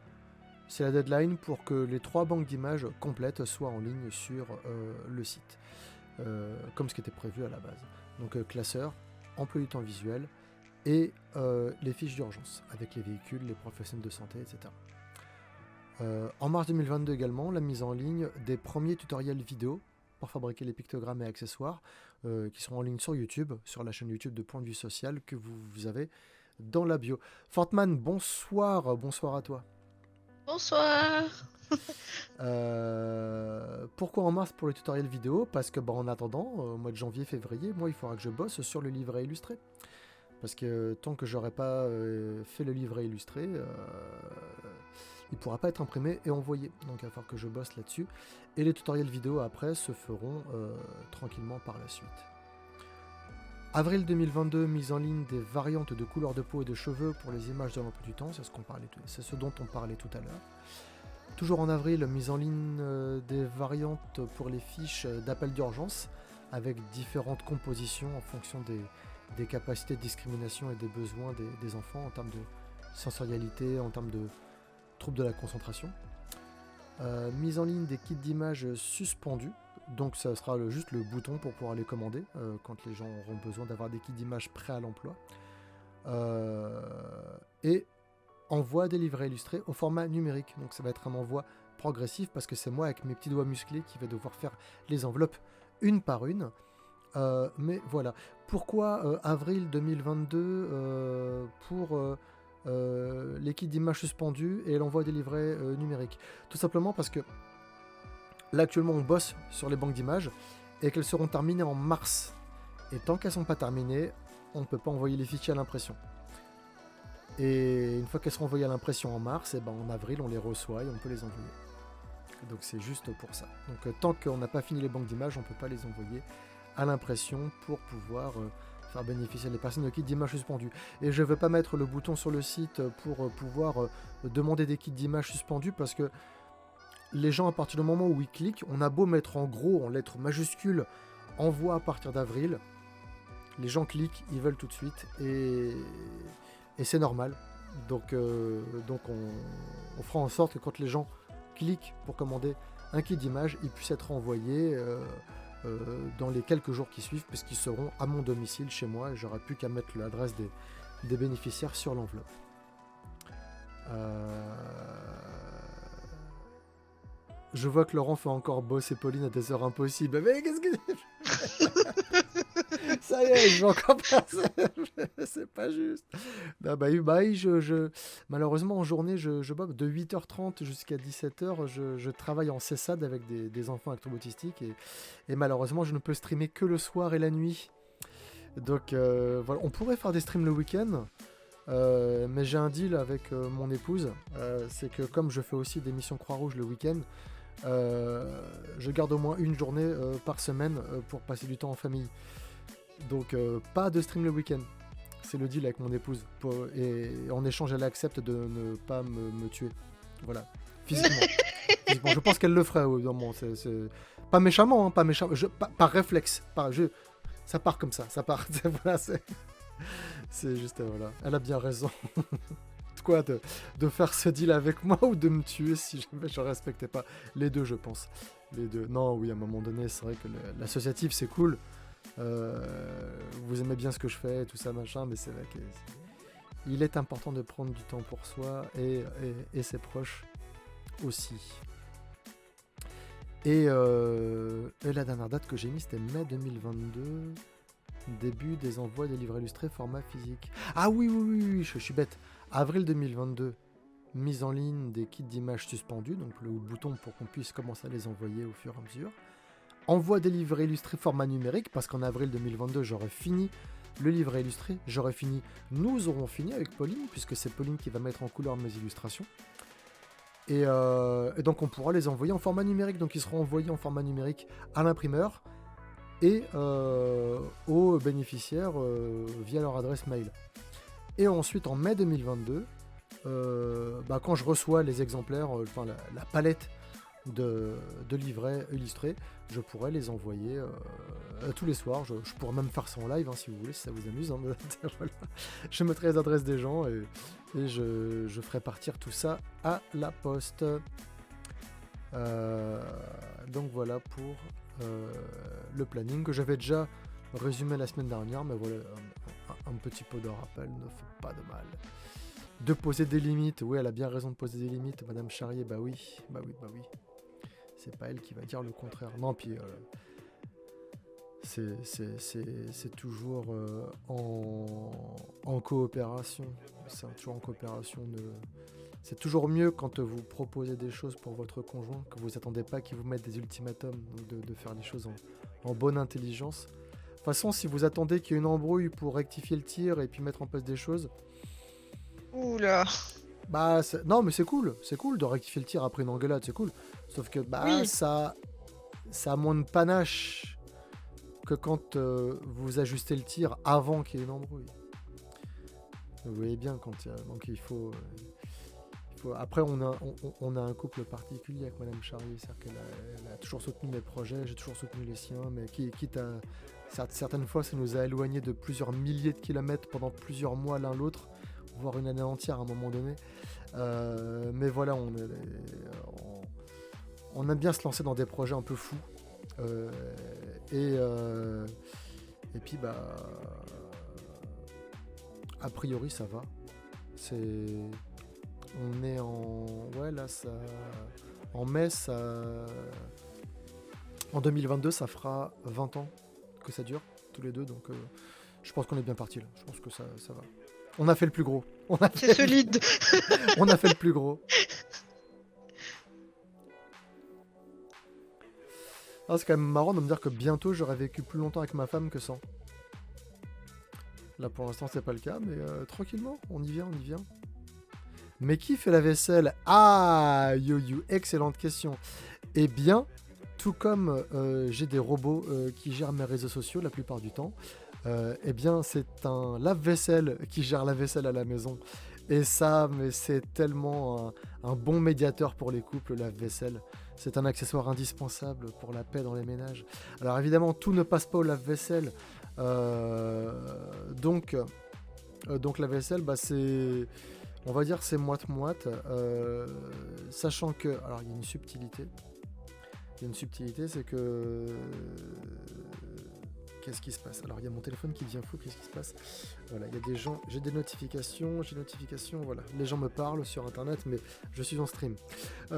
c'est la deadline pour que les 3 banques d'images complètes soient en ligne sur le site. Comme ce qui était prévu à la base. Donc classeur, emploi du temps visuel et les fiches d'urgence avec les véhicules, les professionnels de santé, etc. En mars 2022 également, la mise en ligne des premiers tutoriels vidéo pour fabriquer les pictogrammes et accessoires qui seront en ligne sur YouTube, sur la chaîne YouTube de Point de vue social que vous avez dans la bio. Fortman, bonsoir à toi. Bonsoir. Pourquoi en mars pour le tutoriel vidéo? Parce que en attendant, au mois de janvier, février, moi il faudra que je bosse sur le livret illustré. Parce que tant que j'aurai pas fait le livret illustré, il pourra pas être imprimé et envoyé. Donc il va falloir que je bosse là-dessus. Et les tutoriels vidéo après se feront tranquillement par la suite. Avril 2022, mise en ligne des variantes de couleurs de peau et de cheveux pour les images de l'emploi du temps, c'est ce dont on parlait tout à l'heure. Toujours en avril, mise en ligne des variantes pour les fiches d'appel d'urgence avec différentes compositions en fonction des capacités de discrimination et des besoins des enfants en termes de sensorialité, en termes de troubles de la concentration. Mise en ligne des kits d'images suspendus, donc ça sera juste le bouton pour pouvoir les commander quand les gens auront besoin d'avoir des kits d'images prêts à l'emploi. Et envoie des livrets illustrés au format numérique. Donc ça va être un envoi progressif parce que c'est moi avec mes petits doigts musclés qui vais devoir faire les enveloppes une par une. Mais voilà. Pourquoi avril 2022 pour les kits d'images suspendues et l'envoi des livrets numériques? Tout simplement parce que là actuellement on bosse sur les banques d'images et qu'elles seront terminées en mars. Et tant qu'elles ne sont pas terminées, on ne peut pas envoyer les fichiers à l'impression. Et une fois qu'elles seront envoyées à l'impression en mars, et ben en avril on les reçoit et on peut les envoyer. Donc c'est juste pour ça. Donc tant qu'on n'a pas fini les banques d'images, on ne peut pas les envoyer à l'impression pour pouvoir faire bénéficier les personnes de kits d'images suspendus. Et je ne veux pas mettre le bouton sur le site pour pouvoir demander des kits d'images suspendus parce que les gens, à partir du moment où ils cliquent, on a beau mettre en gros, en lettres majuscules, envoi à partir d'avril, les gens cliquent, ils veulent tout de suite et c'est normal. Donc on fera en sorte que quand les gens cliquent pour commander un kit d'image, ils puissent être envoyés dans les quelques jours qui suivent, puisqu'ils seront à mon domicile chez moi et j'aurai plus qu'à mettre l'adresse des bénéficiaires sur l'enveloppe. Je vois que Laurent fait encore bosser Pauline à des heures impossibles. Mais qu'est-ce que... Ça y est, je vais encore passer. C'est pas juste. Ah bah oui, malheureusement, en journée, je bosse de 8h30 jusqu'à 17h. Je travaille en CESAD avec des enfants avec troubles autistiques. Et malheureusement, je ne peux streamer que le soir et la nuit. Donc, voilà. On pourrait faire des streams le week-end. Mais j'ai un deal avec mon épouse. C'est que comme je fais aussi des missions Croix-Rouge le week-end, je garde au moins une journée par semaine pour passer du temps en famille. Donc pas de stream le week-end. C'est le deal avec mon épouse. Et en échange, elle accepte de ne pas me tuer. Voilà. Physiquement. Je pense qu'elle le ferait. Oui, non, c'est... Pas méchamment, hein, pas méchamment. Par réflexe. Ça part comme ça. Ça part. Voilà, c'est juste... voilà. Elle a bien raison. Quoi, de faire ce deal avec moi ou de me tuer si jamais je respectais pas. Les deux, je pense. Les deux. Non, oui, à un moment donné, c'est vrai que l'associatif, c'est cool. Vous aimez bien ce que je fais, tout ça, machin, mais c'est vrai qu'il est important de prendre du temps pour soi et ses proches aussi. Et la dernière date que j'ai mise, c'était mai 2022. Début des envois des livres illustrés format physique. Ah oui, je suis bête. Avril 2022, mise en ligne des kits d'images suspendus, donc le bouton pour qu'on puisse commencer à les envoyer au fur et à mesure. Envoi des livrets illustrés format numérique, parce qu'en avril 2022, j'aurai fini le livret illustré. Nous aurons fini avec Pauline, puisque c'est Pauline qui va mettre en couleur mes illustrations. Et donc on pourra les envoyer en format numérique. Donc ils seront envoyés en format numérique à l'imprimeur et aux bénéficiaires via leur adresse mail. Et ensuite, en mai 2022, quand je reçois les exemplaires, la palette de livrets illustrés, je pourrais les envoyer tous les soirs. Je pourrais même faire ça en live, hein, si vous voulez, si ça vous amuse. Hein, voilà. Je mettrai les adresses des gens et je ferai partir tout ça à la poste. Donc voilà pour le planning que j'avais déjà résumé la semaine dernière, mais voilà, un petit peu de rappel ne fait pas de mal. De poser des limites, oui, elle a bien raison de poser des limites, Madame Charrier, bah oui. C'est pas elle qui va dire le contraire. Non, puis c'est toujours en coopération. C'est toujours en coopération. C'est toujours mieux quand vous proposez des choses pour votre conjoint, que vous n'attendez pas qu'il vous mette des ultimatums, donc de faire les choses en bonne intelligence. De toute façon, si vous attendez qu'il y ait une embrouille pour rectifier le tir et puis mettre en place des choses... Oula. Non, mais c'est cool de rectifier le tir après une engueulade, c'est cool. Sauf que oui. ça a moins de panache que quand vous ajustez le tir avant qu'il y ait une embrouille. Vous voyez bien donc il faut... Après, on a un couple particulier avec Madame Charrier, c'est-à-dire qu'elle a toujours soutenu mes projets, j'ai toujours soutenu les siens, mais quitte à... Certaines fois, ça nous a éloignés de plusieurs milliers de kilomètres pendant plusieurs mois l'un l'autre, voire une année entière à un moment donné. Mais voilà, on aime bien se lancer dans des projets un peu fous. Et puis, a priori, ça va. On est en... Ouais, là, ça... En mai, ça... En 2022, ça fera 20 ans que ça dure, tous les deux, donc je pense qu'on est bien parti là. Je pense que ça va. On a fait le plus gros. C'est solide. On a fait le plus gros. Ah, c'est quand même marrant de me dire que bientôt j'aurais vécu plus longtemps avec ma femme que sans. Là pour l'instant c'est pas le cas, mais tranquillement, on y vient. Mais qui fait la vaisselle? Ah, Yo-Yo, excellente question. Eh bien, tout comme j'ai des robots qui gèrent mes réseaux sociaux la plupart du temps, eh bien c'est un lave-vaisselle qui gère la vaisselle à la maison. Et ça, mais c'est tellement un bon médiateur pour les couples, le lave-vaisselle. C'est un accessoire indispensable pour la paix dans les ménages. Alors évidemment, tout ne passe pas au lave-vaisselle. Donc la vaisselle, bah, c'est... On va dire c'est moite-moite. Sachant que... Alors il y a une subtilité. C'est que... Qu'est-ce qui se passe? Alors il y a mon téléphone qui devient fou, qu'est-ce qui se passe? Voilà, il y a des gens, j'ai des notifications, voilà. Les gens me parlent sur internet, mais je suis en stream. À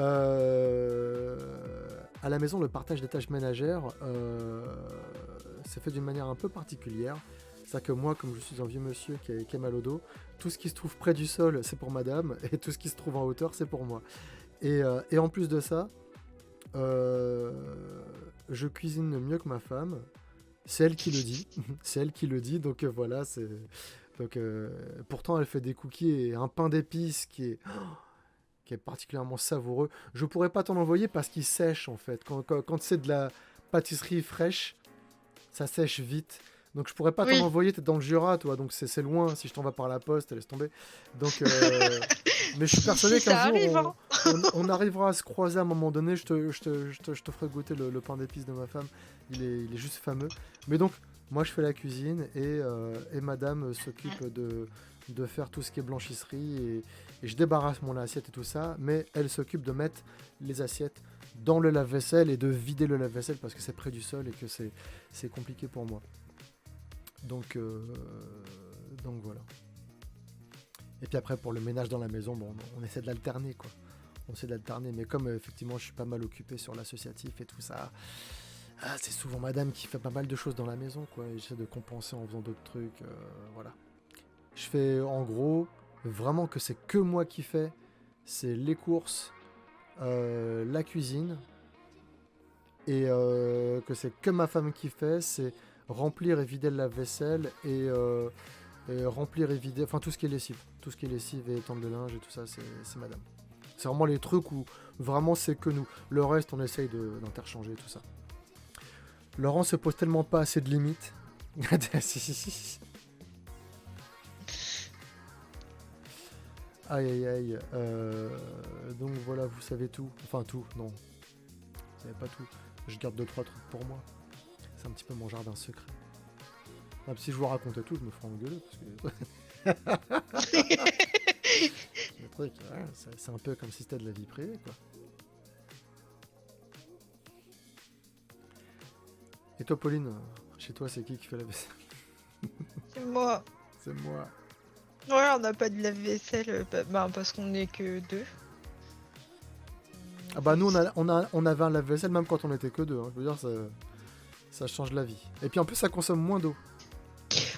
la maison, le partage des tâches ménagères, c'est fait d'une manière un peu particulière. C'est-à-dire que moi, comme je suis un vieux monsieur qui a mal au dos, tout ce qui se trouve près du sol, c'est pour madame, et tout ce qui se trouve en hauteur, c'est pour moi. Et en plus de ça, je cuisine mieux que ma femme. C'est elle qui le dit. Donc voilà, c'est... Donc, pourtant, elle fait des cookies et un pain d'épices qui est particulièrement savoureux. Je pourrais pas t'en envoyer parce qu'il sèche, en fait. Quand c'est de la pâtisserie fraîche, ça sèche vite. Donc je pourrais pas t'en envoyer, t'es dans le Jura, toi, donc c'est loin. Si je t'envoie par la poste, laisse tomber. Donc, mais je suis persuadé qu'un jour, on arrivera à se croiser à un moment donné. Je te ferai goûter le pain d'épices de ma femme. Il est juste fameux. Mais donc, moi, je fais la cuisine et madame s'occupe de faire tout ce qui est blanchisserie et je débarrasse mon assiette et tout ça. Mais elle s'occupe de mettre les assiettes dans le lave-vaisselle et de vider le lave-vaisselle parce que c'est près du sol et que c'est compliqué pour moi. Donc voilà. Et puis après, pour le ménage dans la maison, bon, on essaie de l'alterner, quoi. Mais comme effectivement, je suis pas mal occupé sur l'associatif et tout ça, c'est souvent madame qui fait pas mal de choses dans la maison, quoi. Et j'essaie de compenser en faisant d'autres trucs, voilà. Je fais, en gros, vraiment que c'est que moi qui fais, c'est les courses, la cuisine, et que c'est que ma femme qui fait, c'est remplir et vider le lave-vaisselle et remplir et vider, enfin tout ce qui est lessive et étendre le linge et tout ça, c'est madame. C'est vraiment les trucs où vraiment c'est que nous. Le reste, on essaye d'interchanger tout ça. Laurent se pose tellement pas assez de limites. Aïe aïe aïe. Donc voilà, vous savez tout. Enfin tout, non. Vous savez pas tout. Je garde 2-3 trucs pour moi. C'est un petit peu mon jardin secret. Ah, si je vous racontais tout, je me ferais engueuler. Parce que... le truc, ouais, c'est un peu comme si c'était de la vie privée, quoi. Et toi, Pauline, chez toi, c'est qui fait la vaisselle? C'est moi. C'est moi. Ouais, on n'a pas de lave-vaisselle parce qu'on n'est que deux. Ah bah nous, on avait un lave-vaisselle même quand on était que deux. Hein. Je veux dire, ça change la vie. Et puis en plus, ça consomme moins d'eau.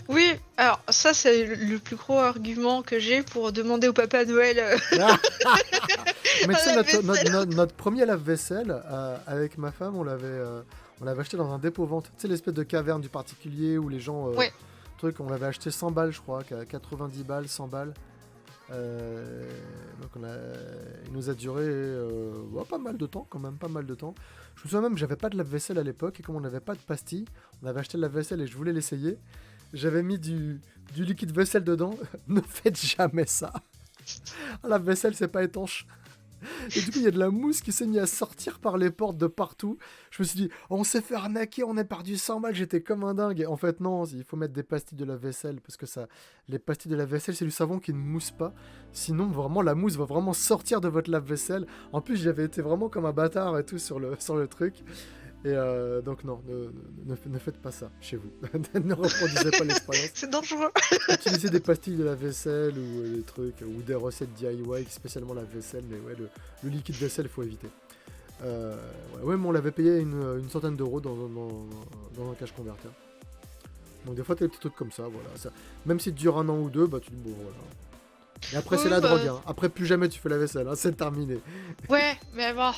Oui, alors ça c'est le plus gros argument que j'ai pour demander au Papa Noël. Mais tu sais, notre premier lave-vaisselle, avec ma femme, on l'avait acheté dans un dépôt-vente. Tu sais, l'espèce de caverne du particulier où les gens... Ouais. Truc, on l'avait acheté 100 balles, je crois, 90 balles, 100 balles. Donc il nous a duré pas mal de temps, quand même, pas mal de temps. Je me souviens même que j'avais pas de lave-vaisselle à l'époque, et comme on n'avait pas de pastilles, on avait acheté le lave-vaisselle et je voulais l'essayer. J'avais mis du liquide vaisselle dedans. Ne faites jamais ça. La vaisselle, c'est pas étanche. Et du coup, il y a de la mousse qui s'est mise à sortir par les portes de partout. Je me suis dit, on s'est fait arnaquer, on est perdu 100 balles, j'étais comme un dingue. Et en fait, non, il faut mettre des pastilles de la vaisselle, parce que les pastilles de la vaisselle, c'est du savon qui ne mousse pas. Sinon, vraiment, la mousse va vraiment sortir de votre lave-vaisselle. En plus, j'avais été vraiment comme un bâtard et tout sur le truc. Et donc non, ne faites pas ça chez vous. Ne reproduisez pas l'expérience. C'est dangereux. Utilisez des pastilles de la vaisselle ou des trucs, ou des recettes DIY, spécialement la vaisselle, mais ouais, le liquide vaisselle, il faut éviter. Ouais, mais on l'avait payé une centaine d'euros dans un cash converter. Donc des fois, t'as des petits trucs comme ça, voilà. Ça, même si tu dure 1 an ou 2, bah tu te bon, voilà. Et après, c'est la drogue, hein. Après, plus jamais tu fais la vaisselle, hein. C'est terminé. Ouais, mais bon.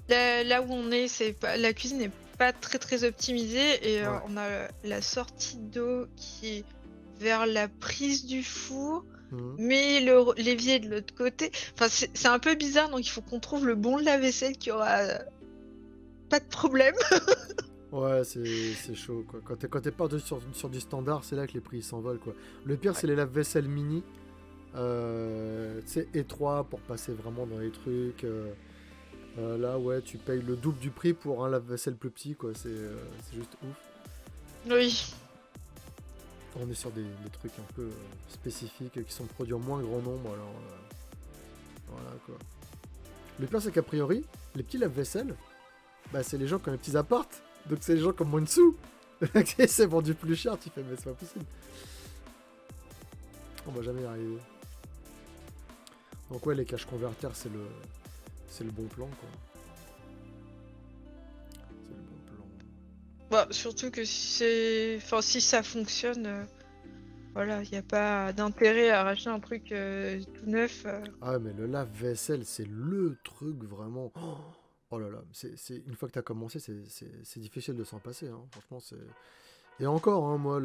Là où on est, la cuisine n'est pas très optimisée et Ouais. on a la sortie d'eau qui est vers la prise du four, Mhm. mais l'évier est de l'autre côté. Enfin, c'est un peu bizarre, donc il faut qu'on trouve le bon lave-vaisselle qui aura pas de problème. Ouais, c'est chaud, quoi. Quand t'es pas sur du standard, c'est là que les prix s'envolent, quoi. Le pire, c'est les lave-vaisselle mini. C'est étroit pour passer vraiment dans les trucs. Là, ouais, tu payes le double du prix pour un lave-vaisselle plus petit, quoi. C'est juste ouf. Oui. On est sur des trucs un peu spécifiques qui sont produits en moins grand nombre, alors voilà, quoi. Le pire, c'est qu'a priori, les petits lave-vaisselle, bah, c'est les gens qui ont les petits appartes. Donc, c'est les gens qui ont moins de sous. C'est vendu plus cher, tu fais, mais c'est pas possible. On va jamais y arriver. Donc, ouais, les cash converters, c'est le bon plan, quoi. C'est le bon plan. Bah, surtout que si ça fonctionne, voilà, il n'y a pas d'intérêt à racheter un truc tout neuf. Ah, mais le lave-vaisselle, c'est le truc vraiment. Oh là là, une fois que t'as commencé, c'est difficile de s'en passer, hein. Franchement, c'est. Et encore, hein, moi,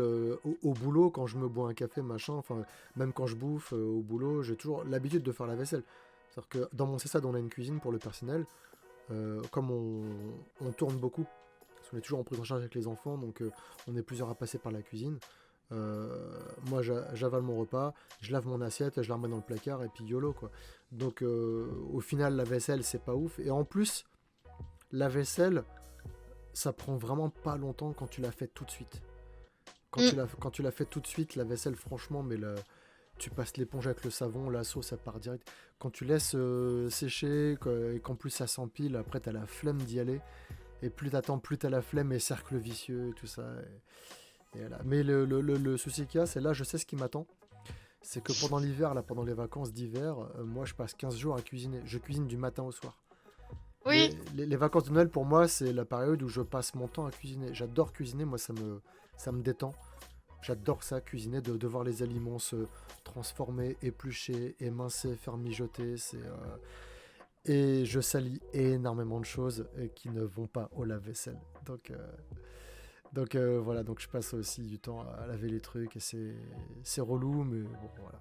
au boulot, quand je me bois un café, machin, enfin, même quand je bouffe au boulot, j'ai toujours l'habitude de faire la vaisselle. C'est-à-dire que dans mon CESAD, on a une cuisine pour le personnel. Comme on tourne beaucoup, parce qu'on est toujours en prise en charge avec les enfants, donc on est plusieurs à passer par la cuisine. Moi, j'avale mon repas, je lave mon assiette, je la remets dans le placard, et puis YOLO, quoi. Donc, au final, la vaisselle, c'est pas ouf. Et en plus, la vaisselle, ça prend vraiment pas longtemps quand tu la fais tout de suite. Quand tu la fais tout de suite, la vaisselle, franchement, mais tu passes l'éponge avec le savon, la sauce, ça part direct. Quand tu laisses sécher, et qu'en plus ça s'empile, après t'as la flemme d'y aller. Et plus t'attends, plus t'as la flemme et cercle vicieux et tout ça. Et voilà. Mais le souci qu'il y a, c'est là, je sais ce qui m'attend. C'est que pendant l'hiver, là, pendant les vacances d'hiver, moi je passe 15 jours à cuisiner. Je cuisine du matin au soir. Oui. Les vacances de Noël, pour moi, c'est la période où je passe mon temps à cuisiner. J'adore cuisiner, moi, ça me détend. J'adore ça, cuisiner, de voir les aliments se transformer, éplucher, émincer, faire mijoter. Et je salis énormément de choses qui ne vont pas au lave-vaisselle. Donc voilà, donc je passe aussi du temps à laver les trucs et c'est relou, mais bon, voilà.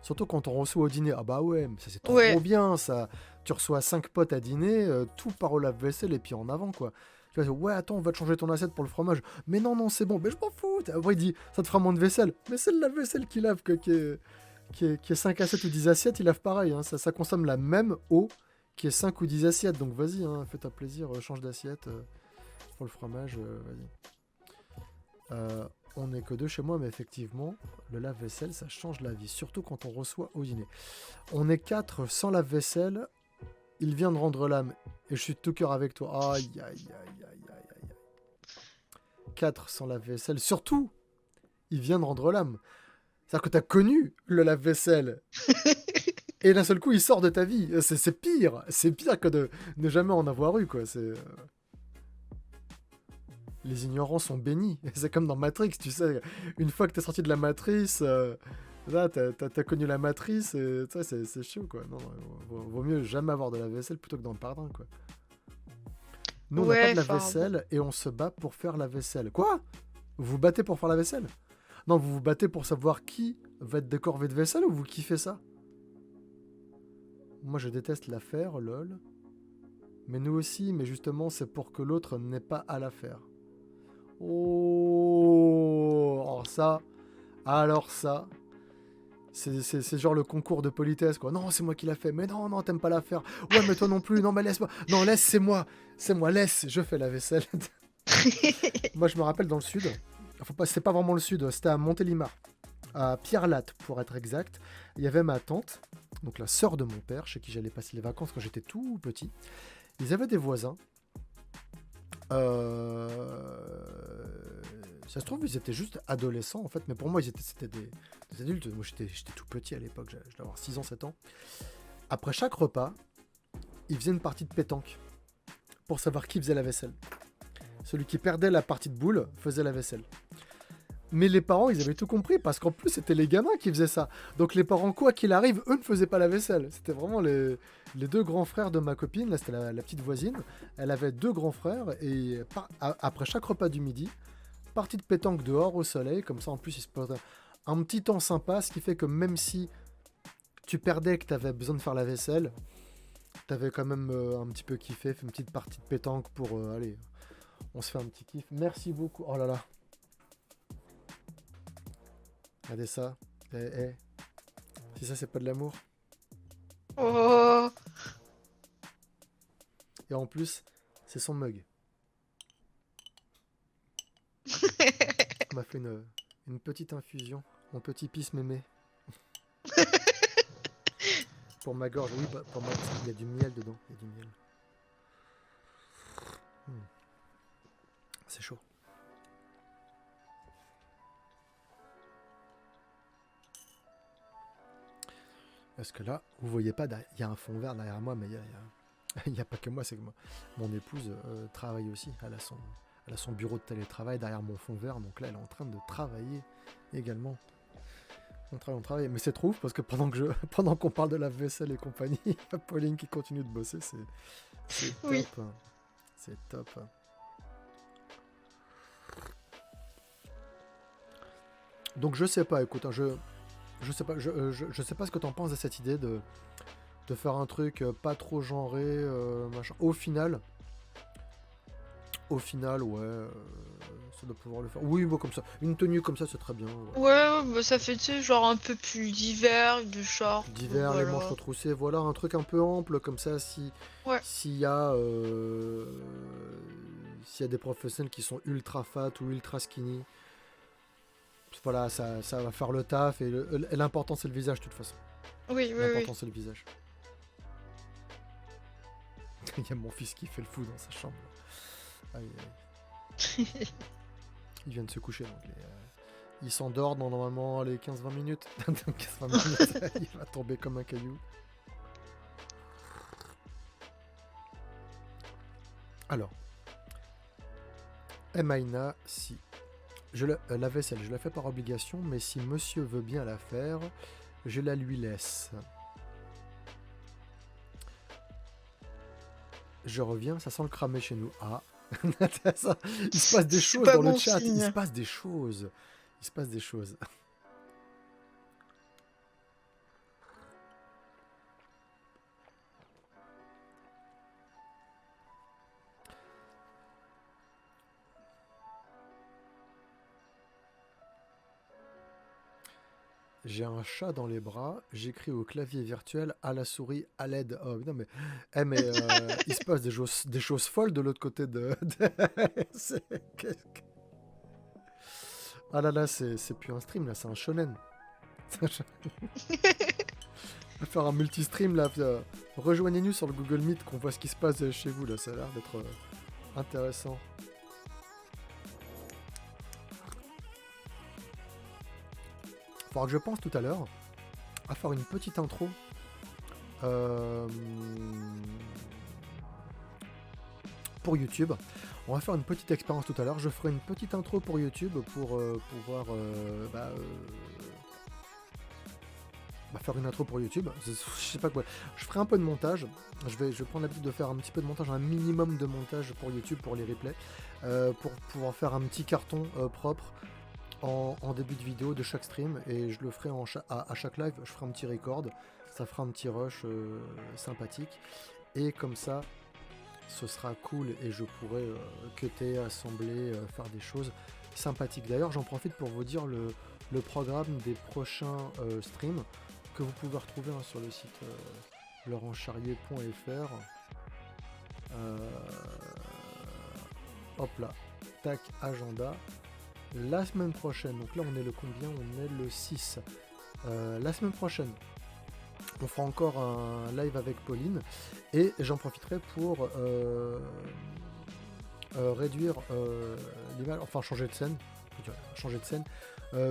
Surtout quand on reçoit au dîner. Ah bah ouais, mais ça c'est trop bien ça. Tu reçois 5 potes à dîner, tout part au lave-vaisselle et puis en avant, quoi. Tu vas dire, ouais, attends, on va te changer ton assiette pour le fromage. Mais non, c'est bon. Mais je m'en fous. Après, il dit, ça te fera moins de vaisselle. Mais c'est le lave-vaisselle qui lave, qui est 5 assiettes ou 10 assiettes, il lave pareil. Hein. Ça consomme la même eau qui est 5 ou 10 assiettes. Donc vas-y, hein, fais-toi plaisir, change d'assiette pour le fromage. Vas-y. On n'est que deux chez moi, mais effectivement, le lave-vaisselle, ça change la vie. Surtout quand on reçoit au dîner. On est 4 sans lave-vaisselle. Il vient de rendre l'âme. Et je suis de tout cœur avec toi. Aïe, aïe, aïe, aïe, aïe, aïe. 4 sans lave-vaisselle. Surtout, il vient de rendre l'âme. C'est-à-dire que tu as connu le lave-vaisselle. Et d'un seul coup, il sort de ta vie. C'est pire. C'est pire que de ne jamais en avoir eu, quoi. Les ignorants sont bénis. C'est comme dans Matrix, tu sais. Une fois que t'es sorti de la matrice, là, t'as connu la matrice, et c'est chaud, quoi. Non, vaut mieux jamais avoir de la vaisselle plutôt que d'en perdre un, quoi. Nous, on n'a pas de la vaisselle et on se bat pour faire la vaisselle. Quoi ? Vous vous battez pour faire la vaisselle ? Non, vous vous battez pour savoir qui va être décorvé de vaisselle ou vous kiffez ça ? Moi, je déteste la faire, lol. Mais nous aussi, mais justement, c'est pour que l'autre n'ait pas à la faire. Oh, alors ça, c'est genre le concours de politesse, quoi. Non, c'est moi qui l'a fait. Mais non, t'aimes pas la faire. Ouais, mais toi non plus. Non, mais laisse-moi. Non, laisse, c'est moi, laisse. Je fais la vaisselle. Moi, je me rappelle dans le sud. Enfin, c'est pas vraiment le sud. C'était à Montélimar, à Pierre-Latte, pour être exact. Il y avait ma tante, donc la sœur de mon père, chez qui j'allais passer les vacances quand j'étais tout petit. Ils avaient des voisins. Ça se trouve, ils étaient juste adolescents, en fait. Mais pour moi, c'était des adultes. Moi, j'étais tout petit à l'époque. Je devais avoir 6 ans, 7 ans. Après chaque repas, ils faisaient une partie de pétanque pour savoir qui faisait la vaisselle. Celui qui perdait la partie de boule faisait la vaisselle. Mais les parents, ils avaient tout compris, parce qu'en plus, c'était les gamins qui faisaient ça. Donc les parents, quoi qu'il arrive, eux ne faisaient pas la vaisselle. C'était vraiment les deux grands frères de ma copine. Là, c'était la petite voisine. Elle avait 2 grands frères. Et après chaque repas du midi, partie de pétanque dehors au soleil. Comme ça, en plus, il se passait un petit temps sympa. Ce qui fait que même si tu perdais, que tu avais besoin de faire la vaisselle, tu avais quand même un petit peu kiffé. Fait une petite partie de pétanque pour... allez, on se fait un petit kiff. Merci beaucoup. Oh là là. Regardez ça. Si ça, c'est pas de l'amour. Oh. Et en plus, c'est son mug. On m'a fait une petite infusion. Mon petit pisse mémé. Pour ma gorge, oui, pour moi, il y a du miel dedans. Il y a du miel. C'est chaud. Parce que là, vous voyez pas, il y a un fond vert derrière moi, mais il n'y a pas que moi, c'est que moi. Mon épouse travaille aussi. Elle a son bureau de télétravail derrière mon fond vert, donc là, elle est en train de travailler également. On travaille, mais c'est trop ouf parce que pendant qu'on parle de la vaisselle et compagnie, il y a Pauline qui continue de bosser, c'est top. Oui. C'est top. Donc je sais pas, écoute, hein, je sais pas, je sais pas ce que t'en penses de cette idée de faire un truc pas trop genré, machin. Au final, ouais, ça doit pouvoir le faire. Oui, bon, comme ça, une tenue comme ça, c'est très bien. Ouais. Ouais, bah, ça fait, tu sais, genre un peu plus d'hiver, de short. D'hiver, voilà. les manches retroussées, voilà, un truc un peu ample, comme ça, Ouais. s'il y a des professionnels qui sont ultra fat ou ultra skinny, voilà, ça va faire le taf, et l'important, c'est le visage, de toute façon. Oui, L'important, oui. c'est le visage. Il y a mon fils qui fait le fou dans sa chambre. Aïe, aïe. Il vient de se coucher, donc il s'endort dans normalement les 15-20 minutes. Dans 15-20 minutes, il va tomber comme un caillou. Alors, Emaina, si la vaisselle, je la fais par obligation, mais si monsieur veut bien la faire, je la lui laisse. Je reviens, ça sent le cramé chez nous. Ah, il se passe des choses dans le chat. Il se passe des choses. Il se passe des choses. J'ai un chat dans les bras, j'écris au clavier virtuel, à la souris, à l'aide. Oh non mais, il se passe des choses folles de l'autre côté de... Ah là là, c'est plus un stream là, c'est un shonen. On va faire un multi-stream là. Rejoignez-nous sur le Google Meet qu'on voit ce qui se passe chez vous là, ça a l'air d'être intéressant. Faudra que je pense tout à l'heure à faire une petite intro pour YouTube. On va faire une petite expérience tout à l'heure. Je ferai une petite intro pour YouTube pour pouvoir faire une intro pour YouTube. Je sais pas quoi. Je ferai un peu de montage. Je vais prendre l'habitude de faire un petit peu de montage, un minimum de montage pour YouTube, pour les replays, pour pouvoir faire un petit carton propre en début de vidéo de chaque stream, et je le ferai à chaque live. Je ferai un petit record, ça fera un petit rush sympathique, et comme ça ce sera cool et je pourrai cutter, assembler, faire des choses sympathiques. D'ailleurs, j'en profite pour vous dire le programme des prochains streams que vous pouvez retrouver sur le site laurentcharrier.fr. Hop là, tac, agenda. La semaine prochaine, donc là on est le combien? On est le 6. La semaine prochaine, On fera encore un live avec Pauline et j'en profiterai pour réduire l'image, enfin changer de scène,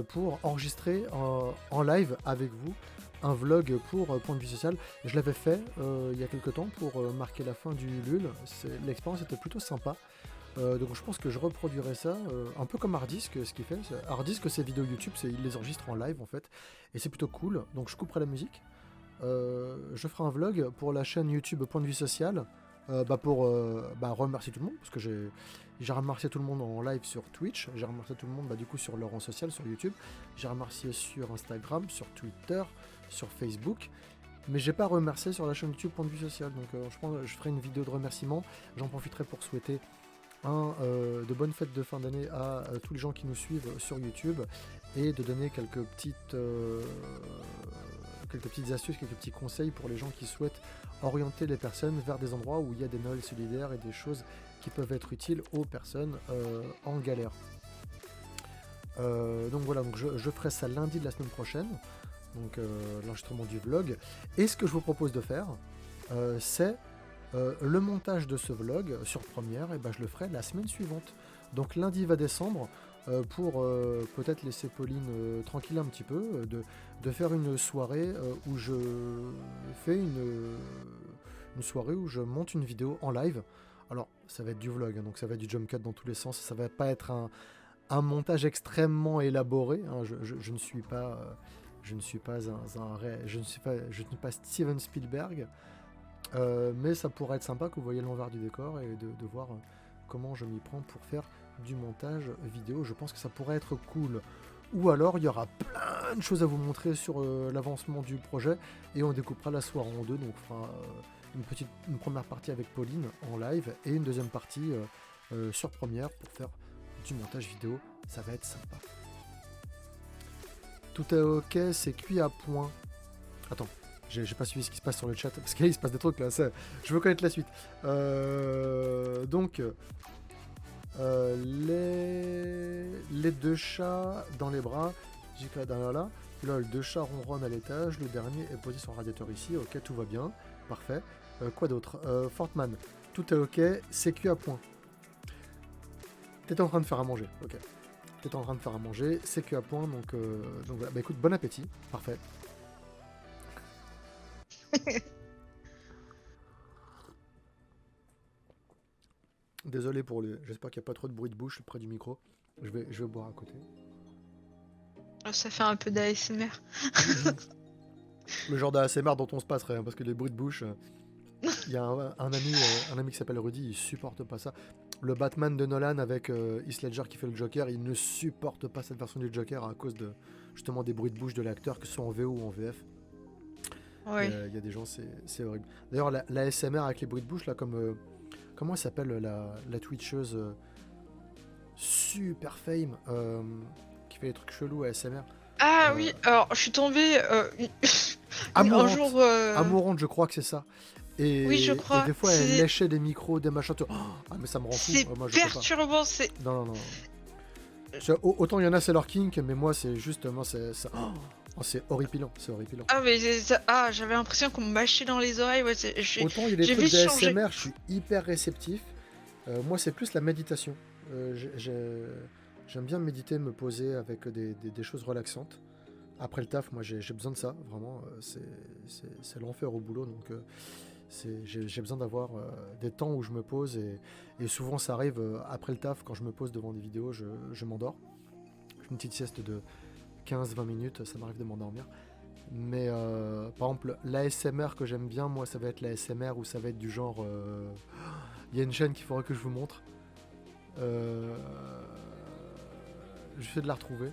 pour enregistrer en live avec vous un vlog pour Point de vue social. Je l'avais fait il y a quelques temps pour marquer la fin du LUL. L'expérience était plutôt sympa. Donc je pense que je reproduirai ça un peu comme Hardisk, ce qu'il fait. Hardisk, ses vidéos YouTube, il les enregistre en live en fait. Et c'est plutôt cool. Donc je couperai la musique. Je ferai un vlog pour la chaîne YouTube Point de vue social. Pour remercier tout le monde, parce que j'ai remercié tout le monde en live sur Twitch, j'ai remercié tout le monde du coup sur leur rang social sur YouTube, j'ai remercié sur Instagram, sur Twitter, sur Facebook, mais j'ai pas remercié sur la chaîne YouTube Point de vue social. Donc je pense que je ferai une vidéo de remerciement. J'en profiterai pour souhaiter de bonnes fêtes de fin d'année à tous les gens qui nous suivent sur YouTube et de donner quelques petites astuces, quelques petits conseils pour les gens qui souhaitent orienter les personnes vers des endroits où il y a des Noëls solidaires et des choses qui peuvent être utiles aux personnes en galère. Donc voilà, donc je ferai ça lundi de la semaine prochaine, donc l'enregistrement du vlog. Et ce que je vous propose de faire, c'est le montage de ce vlog sur Première, et je le ferai la semaine suivante. Donc lundi va descendre pour peut-être laisser Pauline tranquille un petit peu, de faire une soirée où je fais une soirée où je monte une vidéo en live. Alors ça va être du vlog, hein, donc ça va être du jump cut dans tous les sens, ça va pas être un montage extrêmement élaboré, hein. Je ne suis pas je ne suis pas Steven Spielberg, mais ça pourrait être sympa que vous voyez l'envers du décor et de voir comment je m'y prends pour faire du montage vidéo. Je pense que ça pourrait être cool. Ou alors il y aura plein de choses à vous montrer sur l'avancement du projet et on découpera la soirée en deux. Donc on fera une première partie avec Pauline en live et une deuxième partie sur Première pour faire du montage vidéo. Ça va être sympa. Tout est ok, c'est cuit à point. Attends, j'ai pas suivi ce qui se passe sur le chat parce qu'il se passe des trucs là. Je veux connaître la suite. Donc les deux chats dans les bras, JK derrière là. Lol, deux chats ronronnent à l'étage, le dernier est posé sur le radiateur ici. Ok, tout va bien, parfait. Quoi d'autre? Fortman, tout est ok, c'est cuit à point. T'étais en train de faire à manger, ok. T'étais en train de faire à manger, c'est cuit à point, donc voilà. Bah écoute, bon appétit, parfait. Désolé pour le... J'espère qu'il n'y a pas trop de bruit de bouche près du micro. Je vais boire à côté. Ça fait un peu d'ASMR. Le genre d'ASMR dont on se passerait, hein, parce que les bruits de bouche... Il y a un ami qui s'appelle Rudy, il supporte pas ça. Le Batman de Nolan avec Heath Ledger qui fait le Joker, il ne supporte pas cette version du Joker à cause de justement des bruits de bouche de l'acteur, que ce soit en VO ou en VF. Ouais. Il y a des gens, c'est horrible. D'ailleurs, la SMR avec les bruits de bouche, là, comme... comment elle s'appelle la Twitcheuse super fame qui fait des trucs chelous à SMR. Ah oui, alors je suis tombée un jour... Amourante, je crois que c'est ça. Et, oui, je crois. Et des fois, elle léchait des micros, des machins. Ah, mais ça me rend fou. C'est moi, je perturbant, c'est... Non. Autant il y en a, c'est leur kink, mais moi, c'est juste... Moi, c'est horripilant, Ah, mais j'avais l'impression qu'on me mâchait dans les oreilles. Ouais, autant il y a des trucs d'ASMR, je suis hyper réceptif. Moi, c'est plus la méditation. J'aime bien méditer, me poser avec des choses relaxantes. Après le taf, moi, j'ai besoin de ça, vraiment. C'est l'enfer au boulot, donc j'ai besoin d'avoir des temps où je me pose. Et souvent, ça arrive après le taf, quand je me pose devant des vidéos, je m'endors. Je fais une petite sieste de 15-20 minutes, ça m'arrive de m'endormir. Mais par exemple, l'ASMR que j'aime bien, moi, ça va être l'ASMR où ça va être du genre... Il y a une chaîne qu'il faudrait que je vous montre. J'essaie de la retrouver.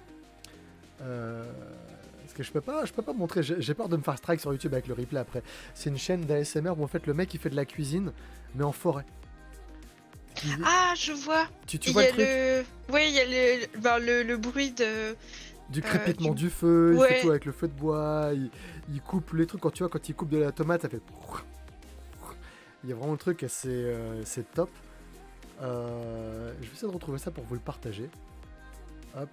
Parce que je peux pas montrer, j'ai peur de me faire strike sur YouTube avec le replay après. C'est une chaîne d'ASMR où en fait le mec il fait de la cuisine, mais en forêt. Ah, je vois. Tu vois le truc Oui, il y a le bruit de... du crépitement du feu, ouais. Il fait tout avec le feu de bois, il coupe les trucs, quand il coupe de la tomate, ça fait... Il y a vraiment le truc, c'est top. Je vais essayer de retrouver ça pour vous le partager. Hop.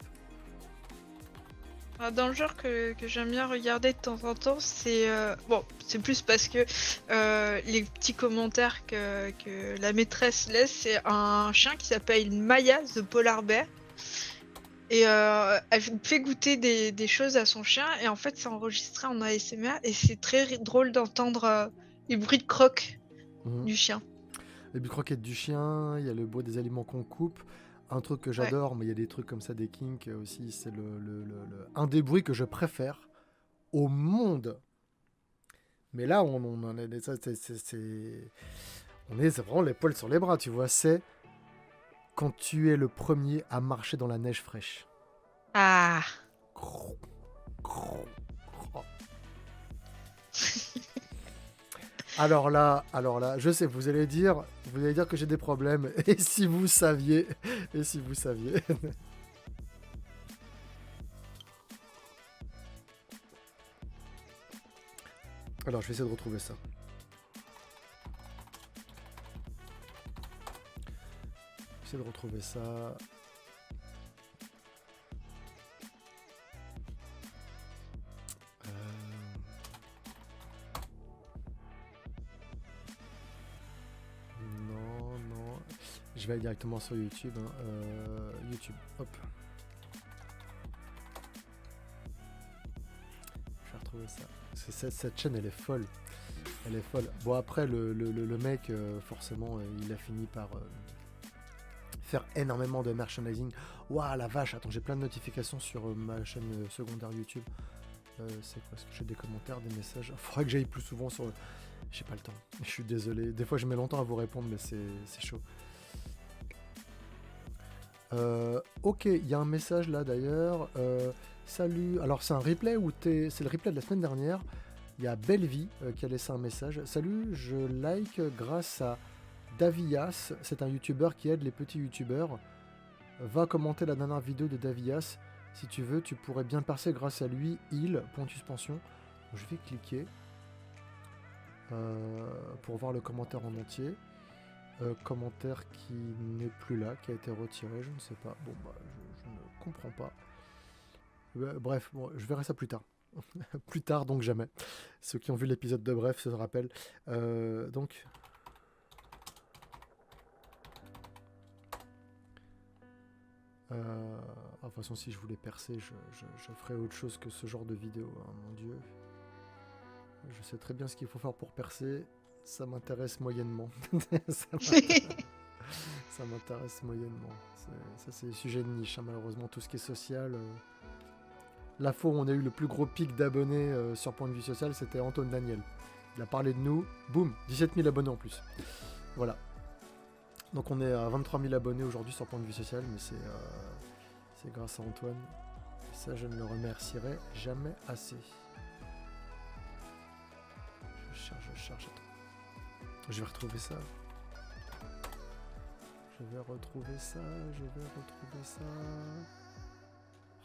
Dans le genre que j'aime bien regarder de temps en temps, c'est bon, c'est plus parce que les petits commentaires que la maîtresse laisse, c'est un chien qui s'appelle Maya the Polar Bear. Et elle fait goûter des choses à son chien, et en fait, c'est enregistré en ASMR, et c'est très drôle d'entendre les bruits de croque Mhm. du chien. Les croquettes du chien, il y a le bois des aliments qu'on coupe. Un truc que Ouais. j'adore, mais il y a des trucs comme ça, des kinks aussi, c'est un des bruits que je préfère au monde. Mais là, on en est, ça, c'est vraiment les poils sur les bras, tu vois. C'est quand tu es le premier à marcher dans la neige fraîche. Ah. Alors là, je sais, vous allez dire que j'ai des problèmes. Et si vous saviez, et si vous saviez. Alors, je vais essayer de retrouver ça. J'essaie de retrouver ça. Non, non. Je vais aller directement sur YouTube. YouTube, hop. Je vais retrouver ça. Parce que cette chaîne, elle est folle. Elle est folle. Bon, après, le mec, forcément, il a fini par faire énormément de merchandising. Waouh, la vache. Attends, j'ai plein de notifications sur ma chaîne secondaire YouTube. C'est quoi? Est-ce que j'ai des commentaires, des messages? Il faudrait que j'aille plus souvent sur... J'ai pas le temps. Je suis désolé. Des fois, je mets longtemps à vous répondre, mais c'est chaud. Ok, il y a un message là d'ailleurs. Salut. Alors, c'est un replay ou c'est le replay de la semaine dernière. Il y a Bellevie qui a laissé un message. Salut, je like grâce à Davias. C'est un youtubeur qui aide les petits youtubeurs. Va commenter la dernière vidéo de Davias. Si tu veux, tu pourrais bien percer grâce à lui. Point de suspension. Je vais cliquer pour voir le commentaire en entier. Commentaire qui n'est plus là, qui a été retiré, je ne sais pas. Bon, bah, je ne comprends pas. Bref, bon, je verrai ça plus tard. Plus tard, donc jamais. Ceux qui ont vu l'épisode de Bref se rappellent. Donc... de toute façon, si je voulais percer, je ferais autre chose que ce genre de vidéo, hein, mon Dieu. Je sais très bien ce qu'il faut faire pour percer. Ça m'intéresse moyennement. Ça m'intéresse moyennement. Ça, c'est des sujets de niche, hein, malheureusement. Tout ce qui est social. La fois où on a eu le plus gros pic d'abonnés sur Point de vue social, c'était Antoine Daniel. Il a parlé de nous. Boum, 17 000 abonnés en plus. Voilà. Donc on est à 23 000 abonnés aujourd'hui sur Point de vue social, mais c'est grâce à Antoine. Et ça, je ne le remercierai jamais assez. Je cherche. Attends. Je vais retrouver ça. Je vais retrouver ça.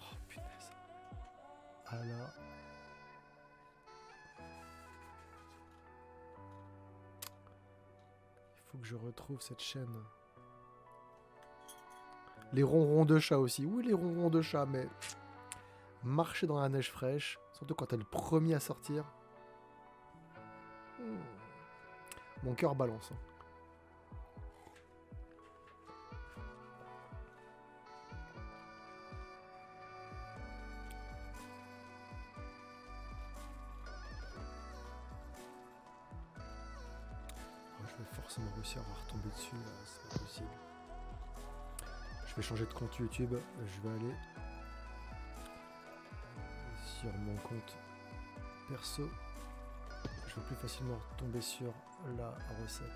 Oh punaise. Ah là. Il faut que je retrouve cette chaîne. Les ronrons de chat aussi. Oui, les ronrons de chat, mais... Marcher dans la neige fraîche, surtout quand t'es le premier à sortir. Mon cœur balance. Je vais forcément réussir à retomber dessus, là, c'est pas possible. Je vais changer de compte YouTube, je vais aller sur mon compte perso. Je vais plus facilement tomber sur la recette.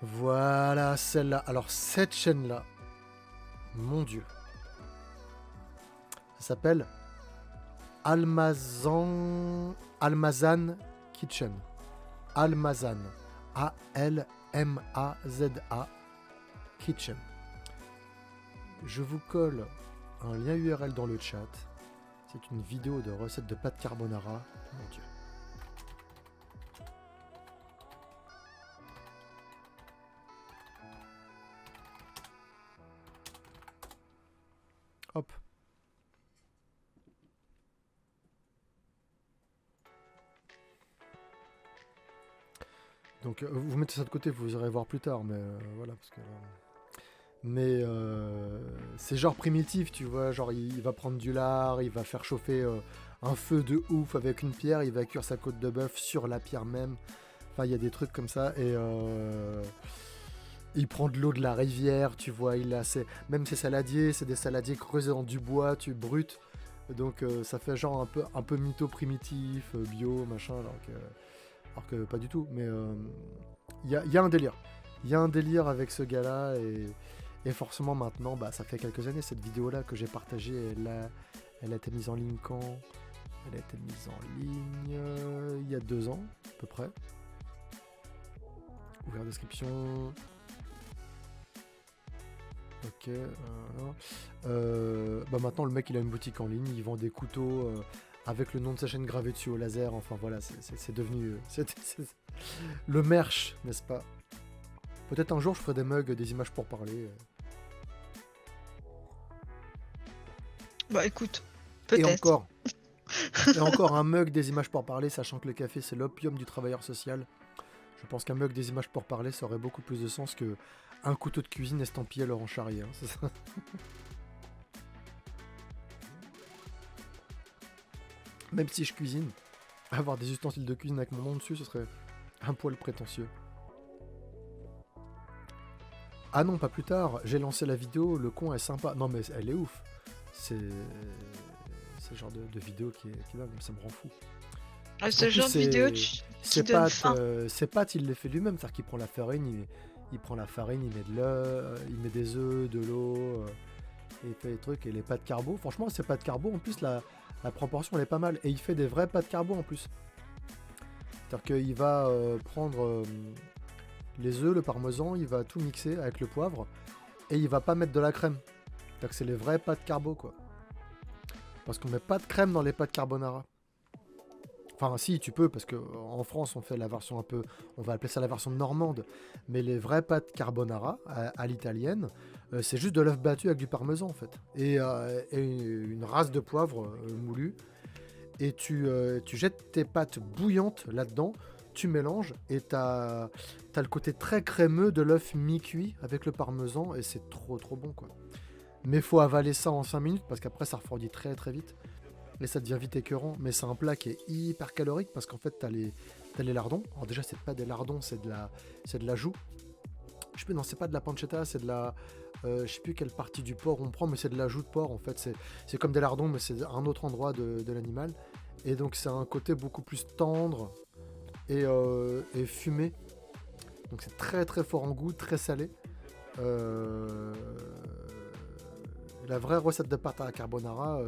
Voilà celle-là. Alors cette chaîne-là, mon Dieu, ça s'appelle Almazan Kitchen. Almazan. A-L-M-A-Z-A Kitchen. Je vous colle un lien URL dans le chat. C'est une vidéo de recette de pâte carbonara. Mon Dieu. Hop. Donc vous mettez ça de côté, vous irez voir plus tard, mais voilà, parce que... Mais c'est genre primitif, tu vois, genre il va prendre du lard, il va faire chauffer un feu de ouf avec une pierre, il va cuire sa côte de bœuf sur la pierre même. Enfin, il y a des trucs comme ça, et il prend de l'eau de la rivière, tu vois, même ses saladiers, c'est des saladiers creusés dans du bois, brut. Donc ça fait genre un peu mytho primitif, bio, machin, alors que pas du tout. Mais il y a un délire. Il y a un délire avec ce gars-là, et forcément maintenant, bah, ça fait quelques années, cette vidéo-là que j'ai partagée, elle a été mise en ligne quand? Elle a été mise en ligne il y a 2 ans, à peu près. Ouvrir description. Ok. Bah maintenant, le mec, il a une boutique en ligne, il vend des couteaux avec le nom de sa chaîne gravé dessus au laser. Enfin voilà, c'est devenu le merch, n'est-ce pas? Peut-être un jour, je ferai des mugs, des images pour parler. Bah écoute, Et peut-être. encore un mug des images pour parler, sachant que le café, c'est l'opium du travailleur social. Je pense qu'un mug des images pour parler, ça aurait beaucoup plus de sens que un couteau de cuisine estampillé Laurent Charrier. Hein, c'est ça. Même si je cuisine, avoir des ustensiles de cuisine avec mon nom dessus, ce serait un poil prétentieux. Ah non, pas plus tard, j'ai lancé la vidéo, le con est sympa. Non mais elle est ouf. C'est le genre de vidéo qui est dingue, ça me rend fou. Ah, ce genre de vidéo qui donne faim. Ses pâtes, il les fait lui-même, c'est-à-dire qu'il prend la farine, il prend la farine, il met de l'œuf, il met des œufs, de l'eau, et il fait des trucs, et les pâtes carbo, franchement, ces pâtes carbo, en plus, la proportion, elle est pas mal, et il fait des vraies pâtes carbo, en plus. C'est-à-dire qu'il va prendre les œufs, le parmesan, il va tout mixer avec le poivre, et il va pas mettre de la crème. C'est-à-dire que c'est les vraies pâtes carbo, quoi. Parce qu'on met pas de crème dans les pâtes carbonara. Enfin, si, tu peux, parce qu'en France, on fait la version un peu... On va appeler ça la version normande. Mais les vraies pâtes carbonara, à l'italienne, c'est juste de l'œuf battu avec du parmesan, en fait. Et une race de poivre moulu. Et tu jettes tes pâtes bouillantes là-dedans, tu mélanges, et t'as le côté très crémeux de l'œuf mi-cuit avec le parmesan, et c'est trop, trop bon, quoi. Mais faut avaler ça en 5 minutes, parce qu'après, ça refroidit très, très vite. Et ça devient vite écœurant, mais c'est un plat qui est hyper calorique parce qu'en fait t'as les lardons. Alors déjà c'est pas des lardons, c'est de la joue. Non, c'est pas de la pancetta, c'est de la, je sais plus quelle partie du porc on prend, mais c'est de la joue de porc en fait. C'est comme des lardons, mais c'est un autre endroit de l'animal. Et donc c'est un côté beaucoup plus tendre et fumé. Donc c'est très très fort en goût, très salé. La vraie recette de pâte à la carbonara.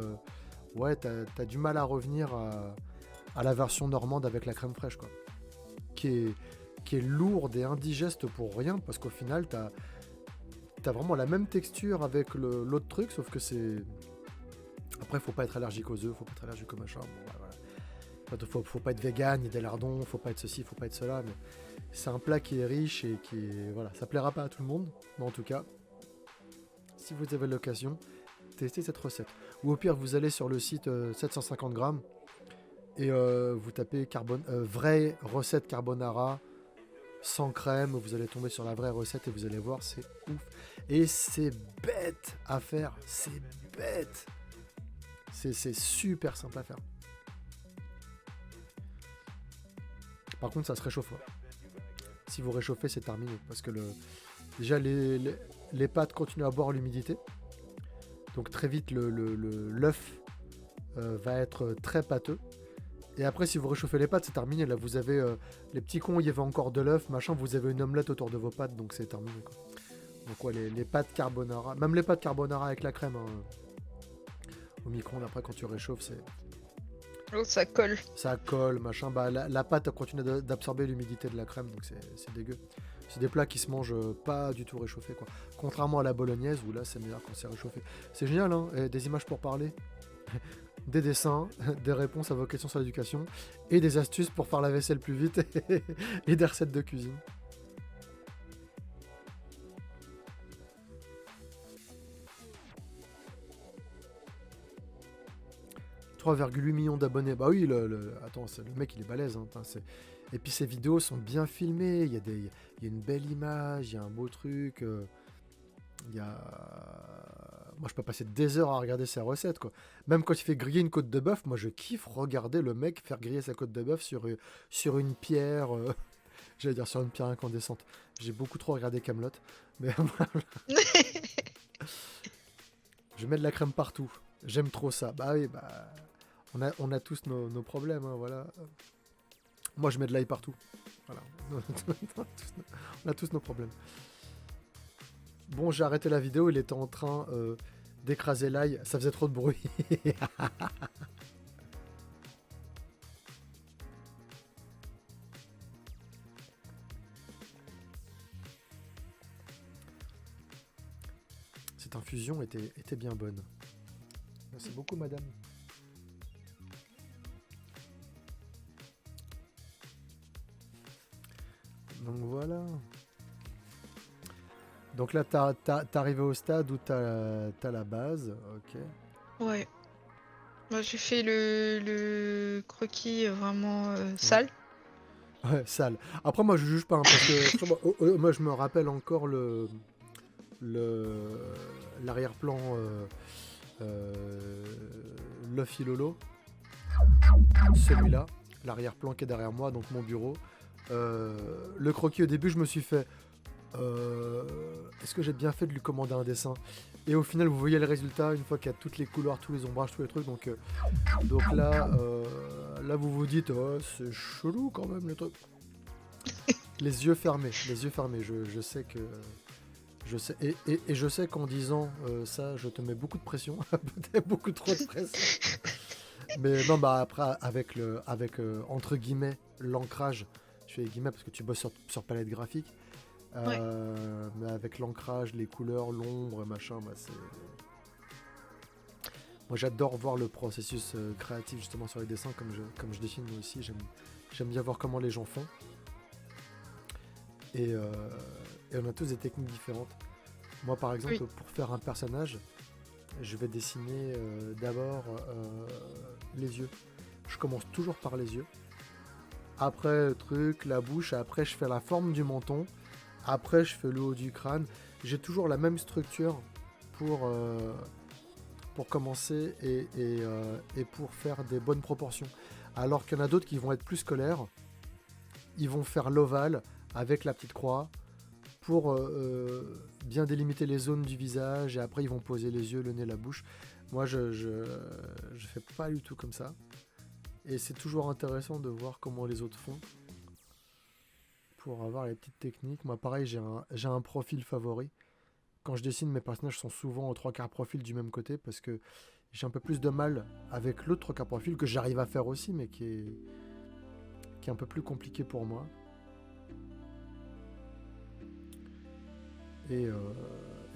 Ouais, t'as du mal à revenir à la version normande avec la crème fraîche, quoi. Qui est lourde et indigeste pour rien, parce qu'au final, t'as vraiment la même texture avec l'autre truc, sauf que c'est... Après, faut pas être allergique aux œufs, faut pas être allergique au machin. Bon, voilà. Faut pas être vegan, ni des lardons, faut pas être ceci, faut pas être cela, mais c'est un plat qui est riche et qui est... Voilà, ça plaira pas à tout le monde, mais en tout cas, si vous avez l'occasion, testez cette recette. Ou au pire, vous allez sur le site 750 grammes et vous tapez vraie recette carbonara sans crème. Vous allez tomber sur la vraie recette et vous allez voir, c'est ouf. Et c'est bête à faire. C'est bête. C'est super simple à faire. Par contre, ça se réchauffe. Si vous réchauffez, c'est terminé. Parce que déjà, les pâtes continuent à boire l'humidité. Donc très vite, l'œuf va être très pâteux. Et après, si vous réchauffez les pâtes, c'est terminé. Là, vous avez les petits cons, il y avait encore de l'œuf, machin. Vous avez une omelette autour de vos pâtes, donc c'est terminé, quoi. Donc ouais, les pâtes carbonara, même les pâtes carbonara avec la crème, hein, au micro-ondes, après quand tu réchauffes, c'est... Oh, ça colle. Ça colle, machin. Bah, la pâte continue d'absorber l'humidité de la crème, donc c'est dégueu. C'est des plats qui se mangent pas du tout réchauffés, quoi. Contrairement à la bolognaise, où là c'est meilleur quand c'est réchauffé. C'est génial, hein, et des images pour parler, des dessins, des réponses à vos questions sur l'éducation, et des astuces pour faire la vaisselle plus vite, et des recettes de cuisine. 3,8 millions d'abonnés. Bah oui, attends, le mec il est balèze. Hein, et puis ses vidéos sont bien filmées. Il y a une belle image, il y a un beau truc. Il y a... Moi je peux passer des heures à regarder ses recettes, quoi. Même quand il fait griller une côte de bœuf, moi je kiffe regarder le mec faire griller sa côte de bœuf sur une pierre. J'allais dire sur une pierre incandescente. J'ai beaucoup trop regardé Kaamelott. Mais je mets de la crème partout. J'aime trop ça. Bah oui, bah on a tous nos problèmes, hein, voilà. Moi je mets de l'ail partout. Voilà. On a tous nos problèmes. Bon, j'ai arrêté la vidéo, il était en train d'écraser l'ail, ça faisait trop de bruit. Cette infusion était bien bonne. Merci beaucoup, madame. Donc voilà. Donc là, t'es arrivé au stade où t'as la base, ok. Ouais. Moi, j'ai fait le croquis vraiment sale. Ouais, sale. Après, moi, je juge pas, hein, parce que moi, je me rappelle encore l'arrière-plan Luffy Lolo. Celui-là, l'arrière-plan qui est derrière moi, donc mon bureau. Le croquis, au début, je me suis fait... est-ce que j'ai bien fait de lui commander un dessin? Et au final, vous voyez le résultat une fois qu'il y a toutes les couleurs, tous les ombrages, tous les trucs. Donc là, vous vous dites, oh, c'est chelou quand même le truc. Les yeux fermés, les yeux fermés. Je sais que je sais et je sais qu'en disant ça, je te mets beaucoup de pression, peut-être beaucoup trop de pression. Mais non, bah après avec entre guillemets l'ancrage, je fais les guillemets parce que tu bosses sur palette graphique. Ouais. Mais avec l'ancrage, les couleurs, l'ombre, machin, bah c'est... Moi j'adore voir le processus créatif justement sur les dessins, comme je dessine moi aussi, j'aime bien voir comment les gens font. Et on a tous des techniques différentes. Moi par exemple, Oui. pour faire un personnage, je vais dessiner d'abord les yeux. Je commence toujours par les yeux. Après le truc, la bouche, après je fais la forme du menton. Après, je fais le haut du crâne. J'ai toujours la même structure pour commencer et pour faire des bonnes proportions. Alors qu'il y en a d'autres qui vont être plus scolaires. Ils vont faire l'ovale avec la petite croix pour bien délimiter les zones du visage. Et après, ils vont poser les yeux, le nez, la bouche. Moi, je fais pas du tout comme ça. Et c'est toujours intéressant de voir comment les autres font. Pour avoir les petites techniques. Moi pareil, j'ai un profil favori. Quand je dessine, mes personnages sont souvent aux 3/4 profil du même côté parce que j'ai un peu plus de mal avec l'autre 3/4 profil que j'arrive à faire aussi, mais qui est un peu plus compliqué pour moi. Et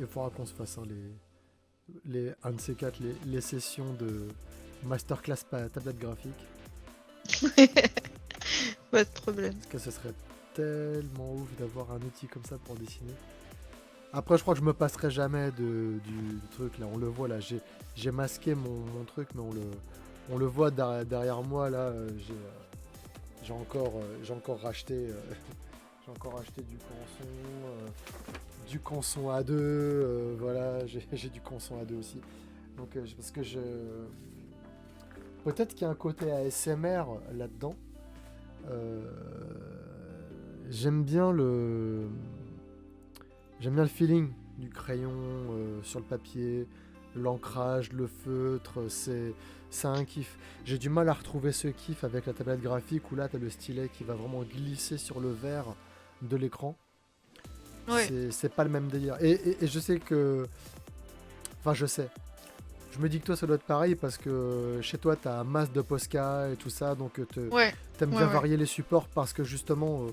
il faudra qu'on se fasse un de ces quatre, les sessions de masterclass tablette graphique. Pas de problème. Parce que ce serait tellement ouf d'avoir un outil comme ça pour dessiner. Après, je crois que je me passerai jamais du truc là. On le voit là. J'ai masqué mon truc, mais on le voit derrière moi là. J'ai encore racheté. J'ai encore acheté du canson A2. Voilà, j'ai du canson A2 aussi. Donc parce que peut-être qu'il y a un côté ASMR là-dedans. J'aime bien le feeling du crayon sur le papier, l'ancrage, le feutre, c'est un kiff. J'ai du mal à retrouver ce kiff avec la tablette graphique où là tu as le stylet qui va vraiment glisser sur le verre de l'écran. Ouais. C'est pas le même délire. Et je sais que... Enfin je sais. Je me dis que toi ça doit être pareil parce que chez toi tu as masse de Posca et tout ça, donc Ouais. t'aimes bien varier les supports parce que justement...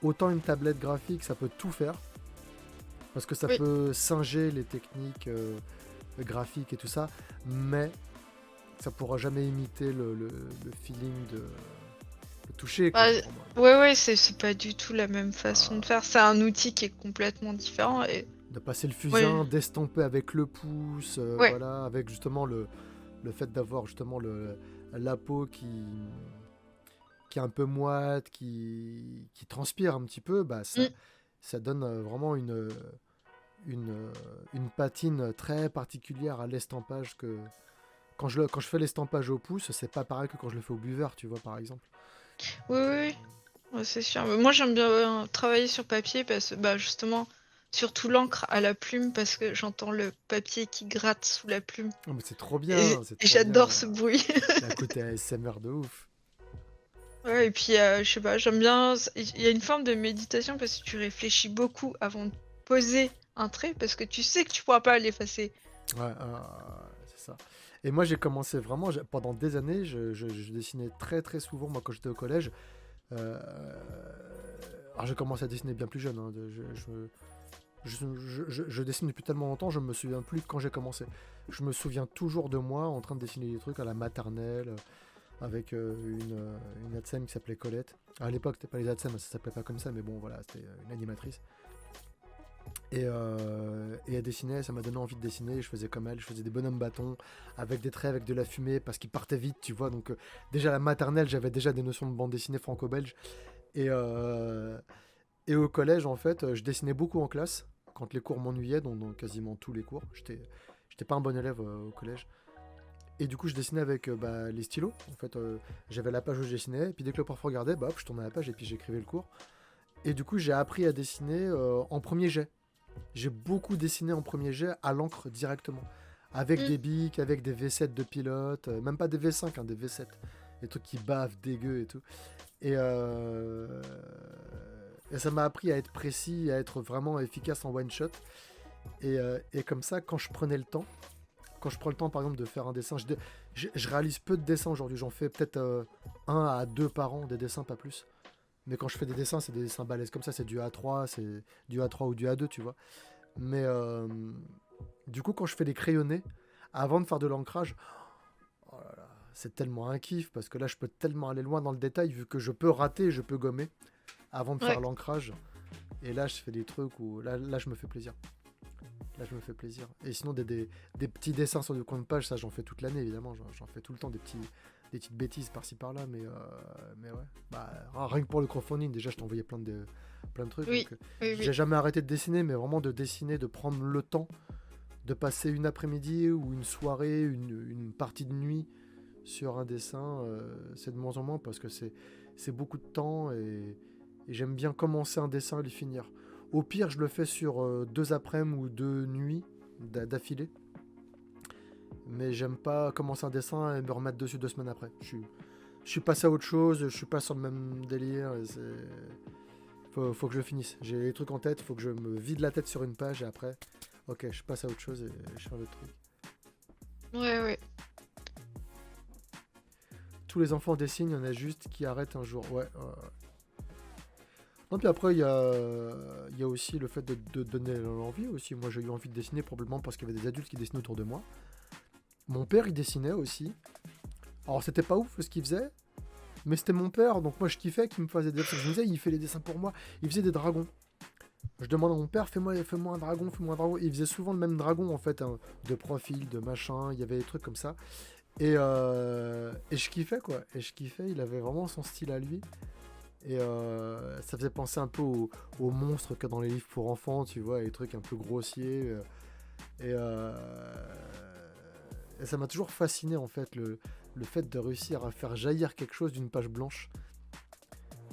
autant une tablette graphique, ça peut tout faire. Parce que ça peut singer les techniques graphiques et tout ça. Mais ça pourra jamais imiter le feeling de toucher. Quoi, ouais, c'est pas du tout la même façon de faire. C'est un outil qui est complètement différent. Et... de passer le fusain, d'estamper avec le pouce, voilà, avec justement le fait d'avoir justement la peau qui est un peu moite, qui transpire un petit peu, bah Mm. ça donne vraiment une, une patine très particulière à l'estampage que quand je fais l'estampage au pouce, c'est pas pareil que quand je le fais au buveur, tu vois, par exemple. Oui, oui, oui. Ouais, c'est sûr. Mais moi, j'aime bien travailler sur papier parce que, bah, justement, surtout l'encre à la plume parce que j'entends le papier qui gratte sous la plume. Oh, mais c'est trop Et, bien, c'est et trop j'adore bien. ce bruit. Il y a un côté ASMR de ouf. Ouais, et puis, je sais pas, j'aime bien. Il y a une forme de méditation parce que tu réfléchis beaucoup avant de poser un trait parce que tu sais que tu pourras pas l'effacer. Ouais, c'est ça. Et moi, j'ai commencé vraiment, pendant des années, je dessinais très très souvent, moi, quand j'étais au collège. Euh, alors, j'ai commencé à dessiner bien plus jeune. Hein, je dessine depuis tellement longtemps, je me souviens plus de quand j'ai commencé. Je me souviens toujours de moi en train de dessiner des trucs à la maternelle, avec une ADSEM qui s'appelait Colette. À l'époque, c'était pas les ADSEM, ça s'appelait pas comme ça, mais bon, voilà, c'était une animatrice. Et elle dessinait, ça m'a donné envie de dessiner. Je faisais comme elle, je faisais des bonhommes bâtons avec des traits, avec de la fumée, parce qu'ils partaient vite, tu vois. Donc, déjà à la maternelle, j'avais déjà des notions de bande dessinée franco-belge. Et, euh, et au collège, en fait, je dessinais beaucoup en classe quand les cours m'ennuyaient, donc quasiment tous les cours. J'étais pas un bon élève au collège. Et du coup, je dessinais avec les stylos. En fait, j'avais la page où je dessinais, et puis dès que le prof regardait, bah, hop, je tournais la page et puis j'écrivais le cours. Et du coup, j'ai appris à dessiner en premier jet. J'ai beaucoup dessiné en premier jet à l'encre directement. Avec Mm. des bics, avec des V7 de pilote, même pas des V5, hein, des V7. Des trucs qui bavent, dégueux et tout. Et, euh, et ça m'a appris à être précis, à être vraiment efficace en one shot. Et comme ça, quand je prends le temps par exemple de faire un dessin, je réalise peu de dessins aujourd'hui. J'en fais peut-être un à deux par an, des dessins, pas plus. Mais quand je fais des dessins, c'est des dessins balèzes comme ça, c'est du A3, c'est du A3 ou du A2, tu vois. Mais du coup, quand je fais les crayonnés, avant de faire de l'ancrage, oh là là, c'est tellement un kiff parce que là, je peux tellement aller loin dans le détail vu que je peux rater, je peux gommer avant de faire Ouais. l'ancrage. Et là, je fais des trucs où là, je me fais plaisir. Là, je me fais plaisir. Et sinon, des petits dessins sur du coin de page, ça, j'en fais toute l'année, évidemment. J'en fais tout le temps des petites bêtises par-ci par-là. Mais ouais. Bah, rien que pour le crowdfunding, déjà, je t'ai envoyé plein de trucs. Oui, Donc, oui, j'ai oui. jamais arrêté de dessiner, mais vraiment de dessiner, de prendre le temps de passer une après-midi ou une soirée, une partie de nuit sur un dessin, c'est de moins en moins parce que c'est beaucoup de temps et j'aime bien commencer un dessin et le finir. Au pire, je le fais sur deux après-midi ou deux nuits d'affilée, mais j'aime pas commencer un dessin et me remettre dessus 2 semaines après. Je suis passé à autre chose, je suis pas sur le même délire. Faut que je finisse. J'ai les trucs en tête, faut que je me vide la tête sur une page et après, ok, je passe à autre chose et je fais un autre truc. Ouais, ouais. Tous les enfants dessinent, il y en a juste qui arrêtent un jour. Ouais. Non, puis après, il y a aussi le fait de donner l'envie aussi. Moi, j'ai eu envie de dessiner probablement parce qu'il y avait des adultes qui dessinaient autour de moi. Mon père, il dessinait aussi. Alors, c'était pas ouf ce qu'il faisait, mais c'était mon père, donc moi, je kiffais qu'il me faisait des dessins. Je me disais, il fait les dessins pour moi. Il faisait des dragons. Je demande à mon père, fais-moi un dragon, fais-moi un dragon. Il faisait souvent le même dragon, en fait, hein, de profil, de machin. Il y avait des trucs comme ça. Et je kiffais, quoi. Et je kiffais, il avait vraiment son style à lui. Et ça faisait penser un peu aux monstres que dans les livres pour enfants, tu vois, les trucs un peu grossiers. Et, euh, et ça m'a toujours fasciné, en fait, le fait de réussir à faire jaillir quelque chose d'une page blanche.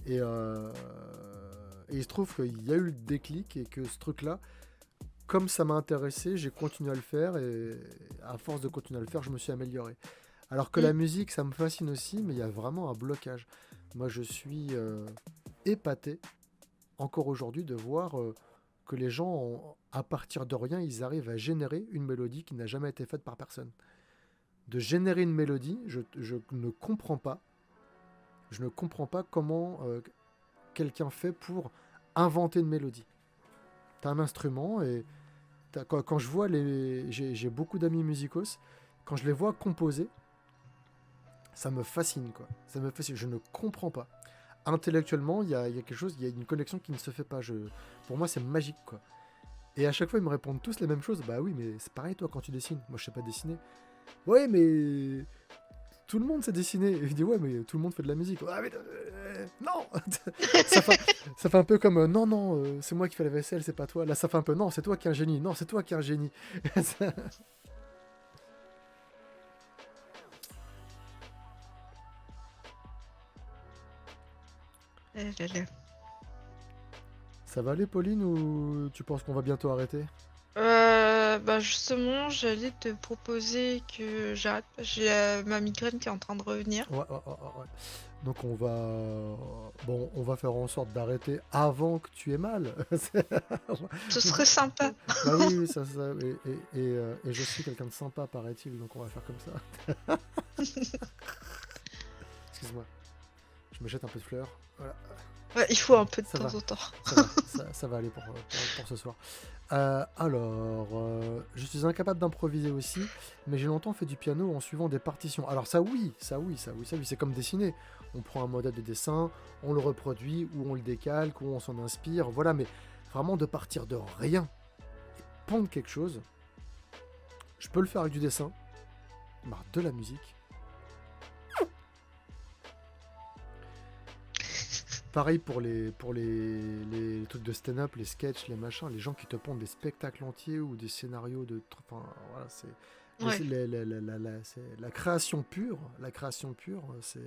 Et, euh, et il se trouve qu'il y a eu le déclic et que ce truc-là, comme ça m'a intéressé, j'ai continué à le faire et à force de continuer à le faire, je me suis amélioré. Alors que Mm. la musique, ça me fascine aussi, mais il y a vraiment un blocage. Moi, je suis épaté, encore aujourd'hui, de voir que les gens, à partir de rien, ils arrivent à générer une mélodie qui n'a jamais été faite par personne. De générer une mélodie, je ne comprends pas. Je ne comprends pas comment quelqu'un fait pour inventer une mélodie. T'as un instrument et quand je vois j'ai beaucoup d'amis musicos, quand je les vois composer, ça me fascine, quoi. Ça me fascine. Je ne comprends pas. Intellectuellement, il y a quelque chose, il y a une connexion qui ne se fait pas. Pour moi, c'est magique, quoi. Et à chaque fois, ils me répondent tous les mêmes choses. Bah oui, mais c'est pareil, toi, quand tu dessines. Moi, je sais pas dessiner. Ouais, mais tout le monde sait dessiner. Et il dit ouais, mais tout le monde fait de la musique. Ah, mais non. ça, fait, ça fait un peu comme non, non, c'est moi qui fais la vaisselle, c'est pas toi. Là, ça fait un peu non, c'est toi qui es un génie. Non, c'est toi qui es un génie. Ça va aller, Pauline, ou tu penses qu'on va bientôt arrêter? Bah justement, j'allais te proposer que j'arrête. J'ai ma migraine qui est en train de revenir. Ouais, ouais, ouais, ouais. Donc on va faire en sorte d'arrêter avant que tu aies mal. Ce serait sympa. Bah oui, oui, ça, et je suis quelqu'un de sympa, paraît-il, donc on va faire comme ça. Excuse-moi, je me jette un peu de fleurs. Voilà, Ouais, il faut un peu de ça temps va, en temps. ça va aller pour ce soir. Je suis incapable d'improviser aussi, mais j'ai longtemps fait du piano en suivant des partitions. Alors ça oui, c'est comme dessiner. On prend un modèle de dessin, on le reproduit, ou on le décalque, ou on s'en inspire, voilà, mais vraiment de partir de rien et pondre quelque chose, je peux le faire avec du dessin, bah, de la musique. Pareil pour les trucs de stand-up, les sketchs, les machins, les gens qui te pondent des spectacles entiers ou des scénarios de... Enfin, voilà, c'est... Ouais. C'est la création pure, c'est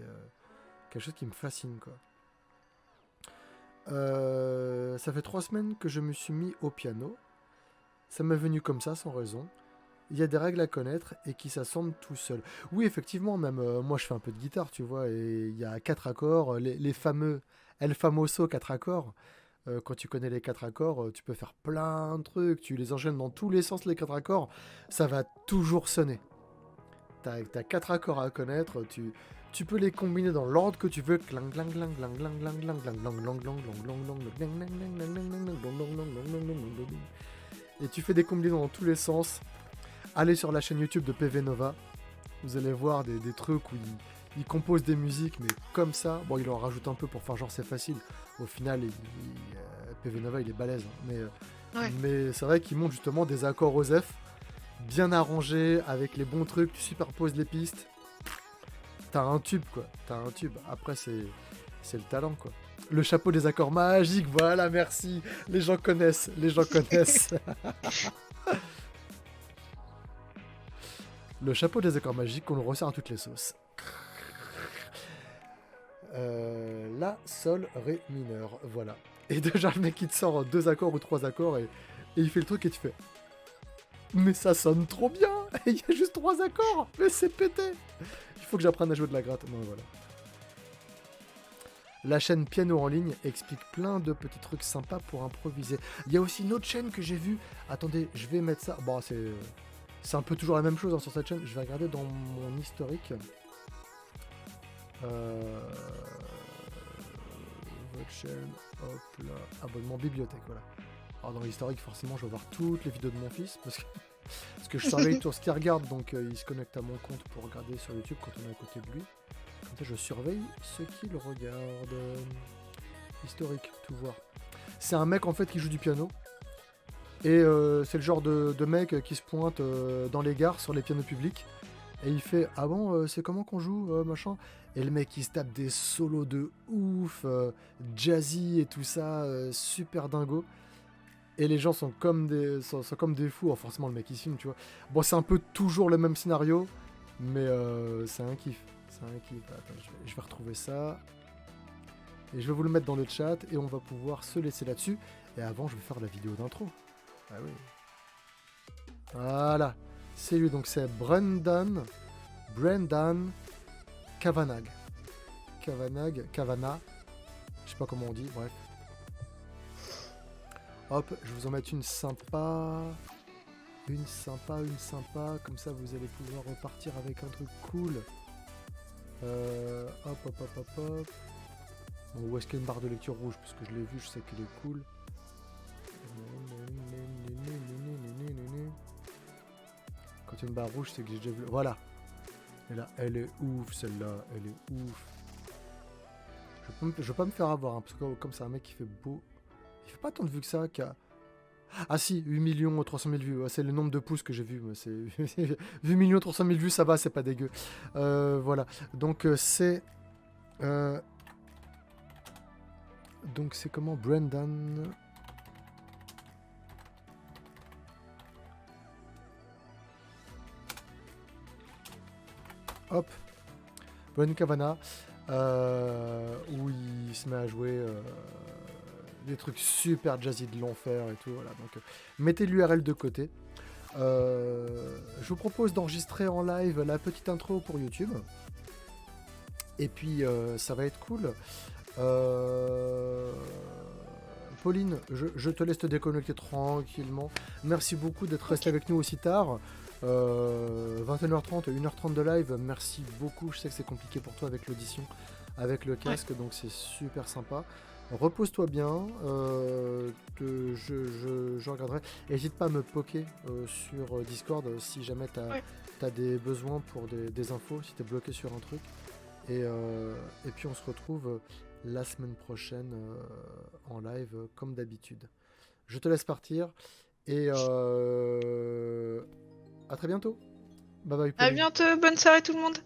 quelque chose qui me fascine, quoi. Ça fait 3 semaines que je me suis mis au piano. Ça m'est venu comme ça, sans raison. Il y a des règles à connaître et qui s'assemblent tout seul. Oui, effectivement, même moi je fais un peu de guitare, tu vois, et il y a 4 accords, les fameux El Famoso 4 accords. Quand tu connais les 4 accords, tu peux faire plein de trucs, tu les enchaînes dans tous les sens, les 4 accords, ça va toujours sonner. T'as 4 accords à connaître, tu peux les combiner dans l'ordre que tu veux. Et tu fais des combinaisons dans tous les sens. Allez sur la chaîne YouTube de PV Nova. Vous allez voir des trucs où il compose des musiques, mais comme ça. Bon, il en rajoute un peu pour faire genre c'est facile. Au final, PV Nova, il est balèze. Mais c'est vrai qu'il montre justement des accords aux F, bien arrangés, avec les bons trucs. Tu superposes les pistes. T'as un tube, quoi. Après, c'est le talent, quoi. Le chapeau des accords magiques, voilà, merci. Les gens connaissent. Le chapeau des accords magiques qu'on le resserre à toutes les sauces. La, sol, ré mineur, voilà. Et déjà le mec il te sort 2 accords ou 3 accords et il fait le truc et tu fais mais ça sonne trop bien. Il y a juste 3 accords, mais c'est pété. Il faut que j'apprenne à jouer de la gratte. Non, voilà. La chaîne Piano en ligne explique plein de petits trucs sympas pour improviser. Il y a aussi une autre chaîne que j'ai vue. Attendez, je vais mettre ça. Bon, c'est un peu toujours la même chose, hein, sur cette chaîne. Je vais regarder dans mon historique. Votre chaîne, hop là. Abonnement bibliothèque, voilà. Alors dans l'historique, forcément, je vais voir toutes les vidéos de mon fils. Parce que je surveille tout ce qu'il regarde. Donc il se connecte à mon compte pour regarder sur YouTube quand on est à côté de lui. Comme ça, je surveille ce qu'il regarde. Historique, tout voir. C'est un mec en fait qui joue du piano. Et c'est le genre de mec qui se pointe dans les gares sur les pianos publics. Et il fait ah bon, c'est comment qu'on joue, machin. Et le mec il se tape des solos de ouf, jazzy et tout ça, super dingo. Et les gens sont comme des fous. Alors forcément le mec il filme, tu vois. Bon, c'est un peu toujours le même scénario, mais c'est un kiff. Attends, je vais retrouver ça. Et je vais vous le mettre dans le chat et on va pouvoir se laisser là-dessus. Et avant, je vais faire la vidéo d'intro. Ah oui. Voilà. C'est lui, donc c'est Brendan Kavanagh. Kavanagh. Je sais pas comment on dit, bref. Hop, je vais vous en mettre une sympa. Une sympa. Comme ça, vous allez pouvoir repartir avec un truc cool. Hop. Bon, où est-ce qu'il y a une barre de lecture rouge? Parce que je l'ai vu, je sais qu'il est cool. Quand il y a une barre rouge, c'est que j'ai déjà vu. Voilà. Et là, elle est ouf, celle-là. Elle est ouf. Je vais pas me faire avoir, hein, parce que comme c'est un mec qui fait beau. Il fait pas tant de vues que ça. Ah si, 8 300 000 vues. Ouais, c'est le nombre de pouces que j'ai vu. Moi, c'est 8 300 000 vues, ça va, c'est pas dégueu. Voilà. Donc c'est... euh, donc c'est comment Brendan... Hop. Brendan Kavanagh. Où il se met à jouer des trucs super jazzy de l'enfer et tout. Voilà. Donc mettez l'URL de côté. Je vous propose d'enregistrer en live la petite intro pour YouTube. Et puis ça va être cool. Pauline, je te laisse te déconnecter tranquillement. Merci beaucoup d'être resté avec nous aussi tard. 21h30, 1h30 de live. Merci beaucoup. Je sais que c'est compliqué pour toi avec l'audition, avec le casque, donc c'est super sympa. Repose-toi bien. Je regarderai. N'hésite pas à me poker sur Discord si jamais tu as des besoins pour des infos, si tu es bloqué sur un truc. Et puis on se retrouve la semaine prochaine en live comme d'habitude. Je te laisse partir et à très bientôt. Bye bye. À Pauline. bientôt, bonne soirée tout le monde.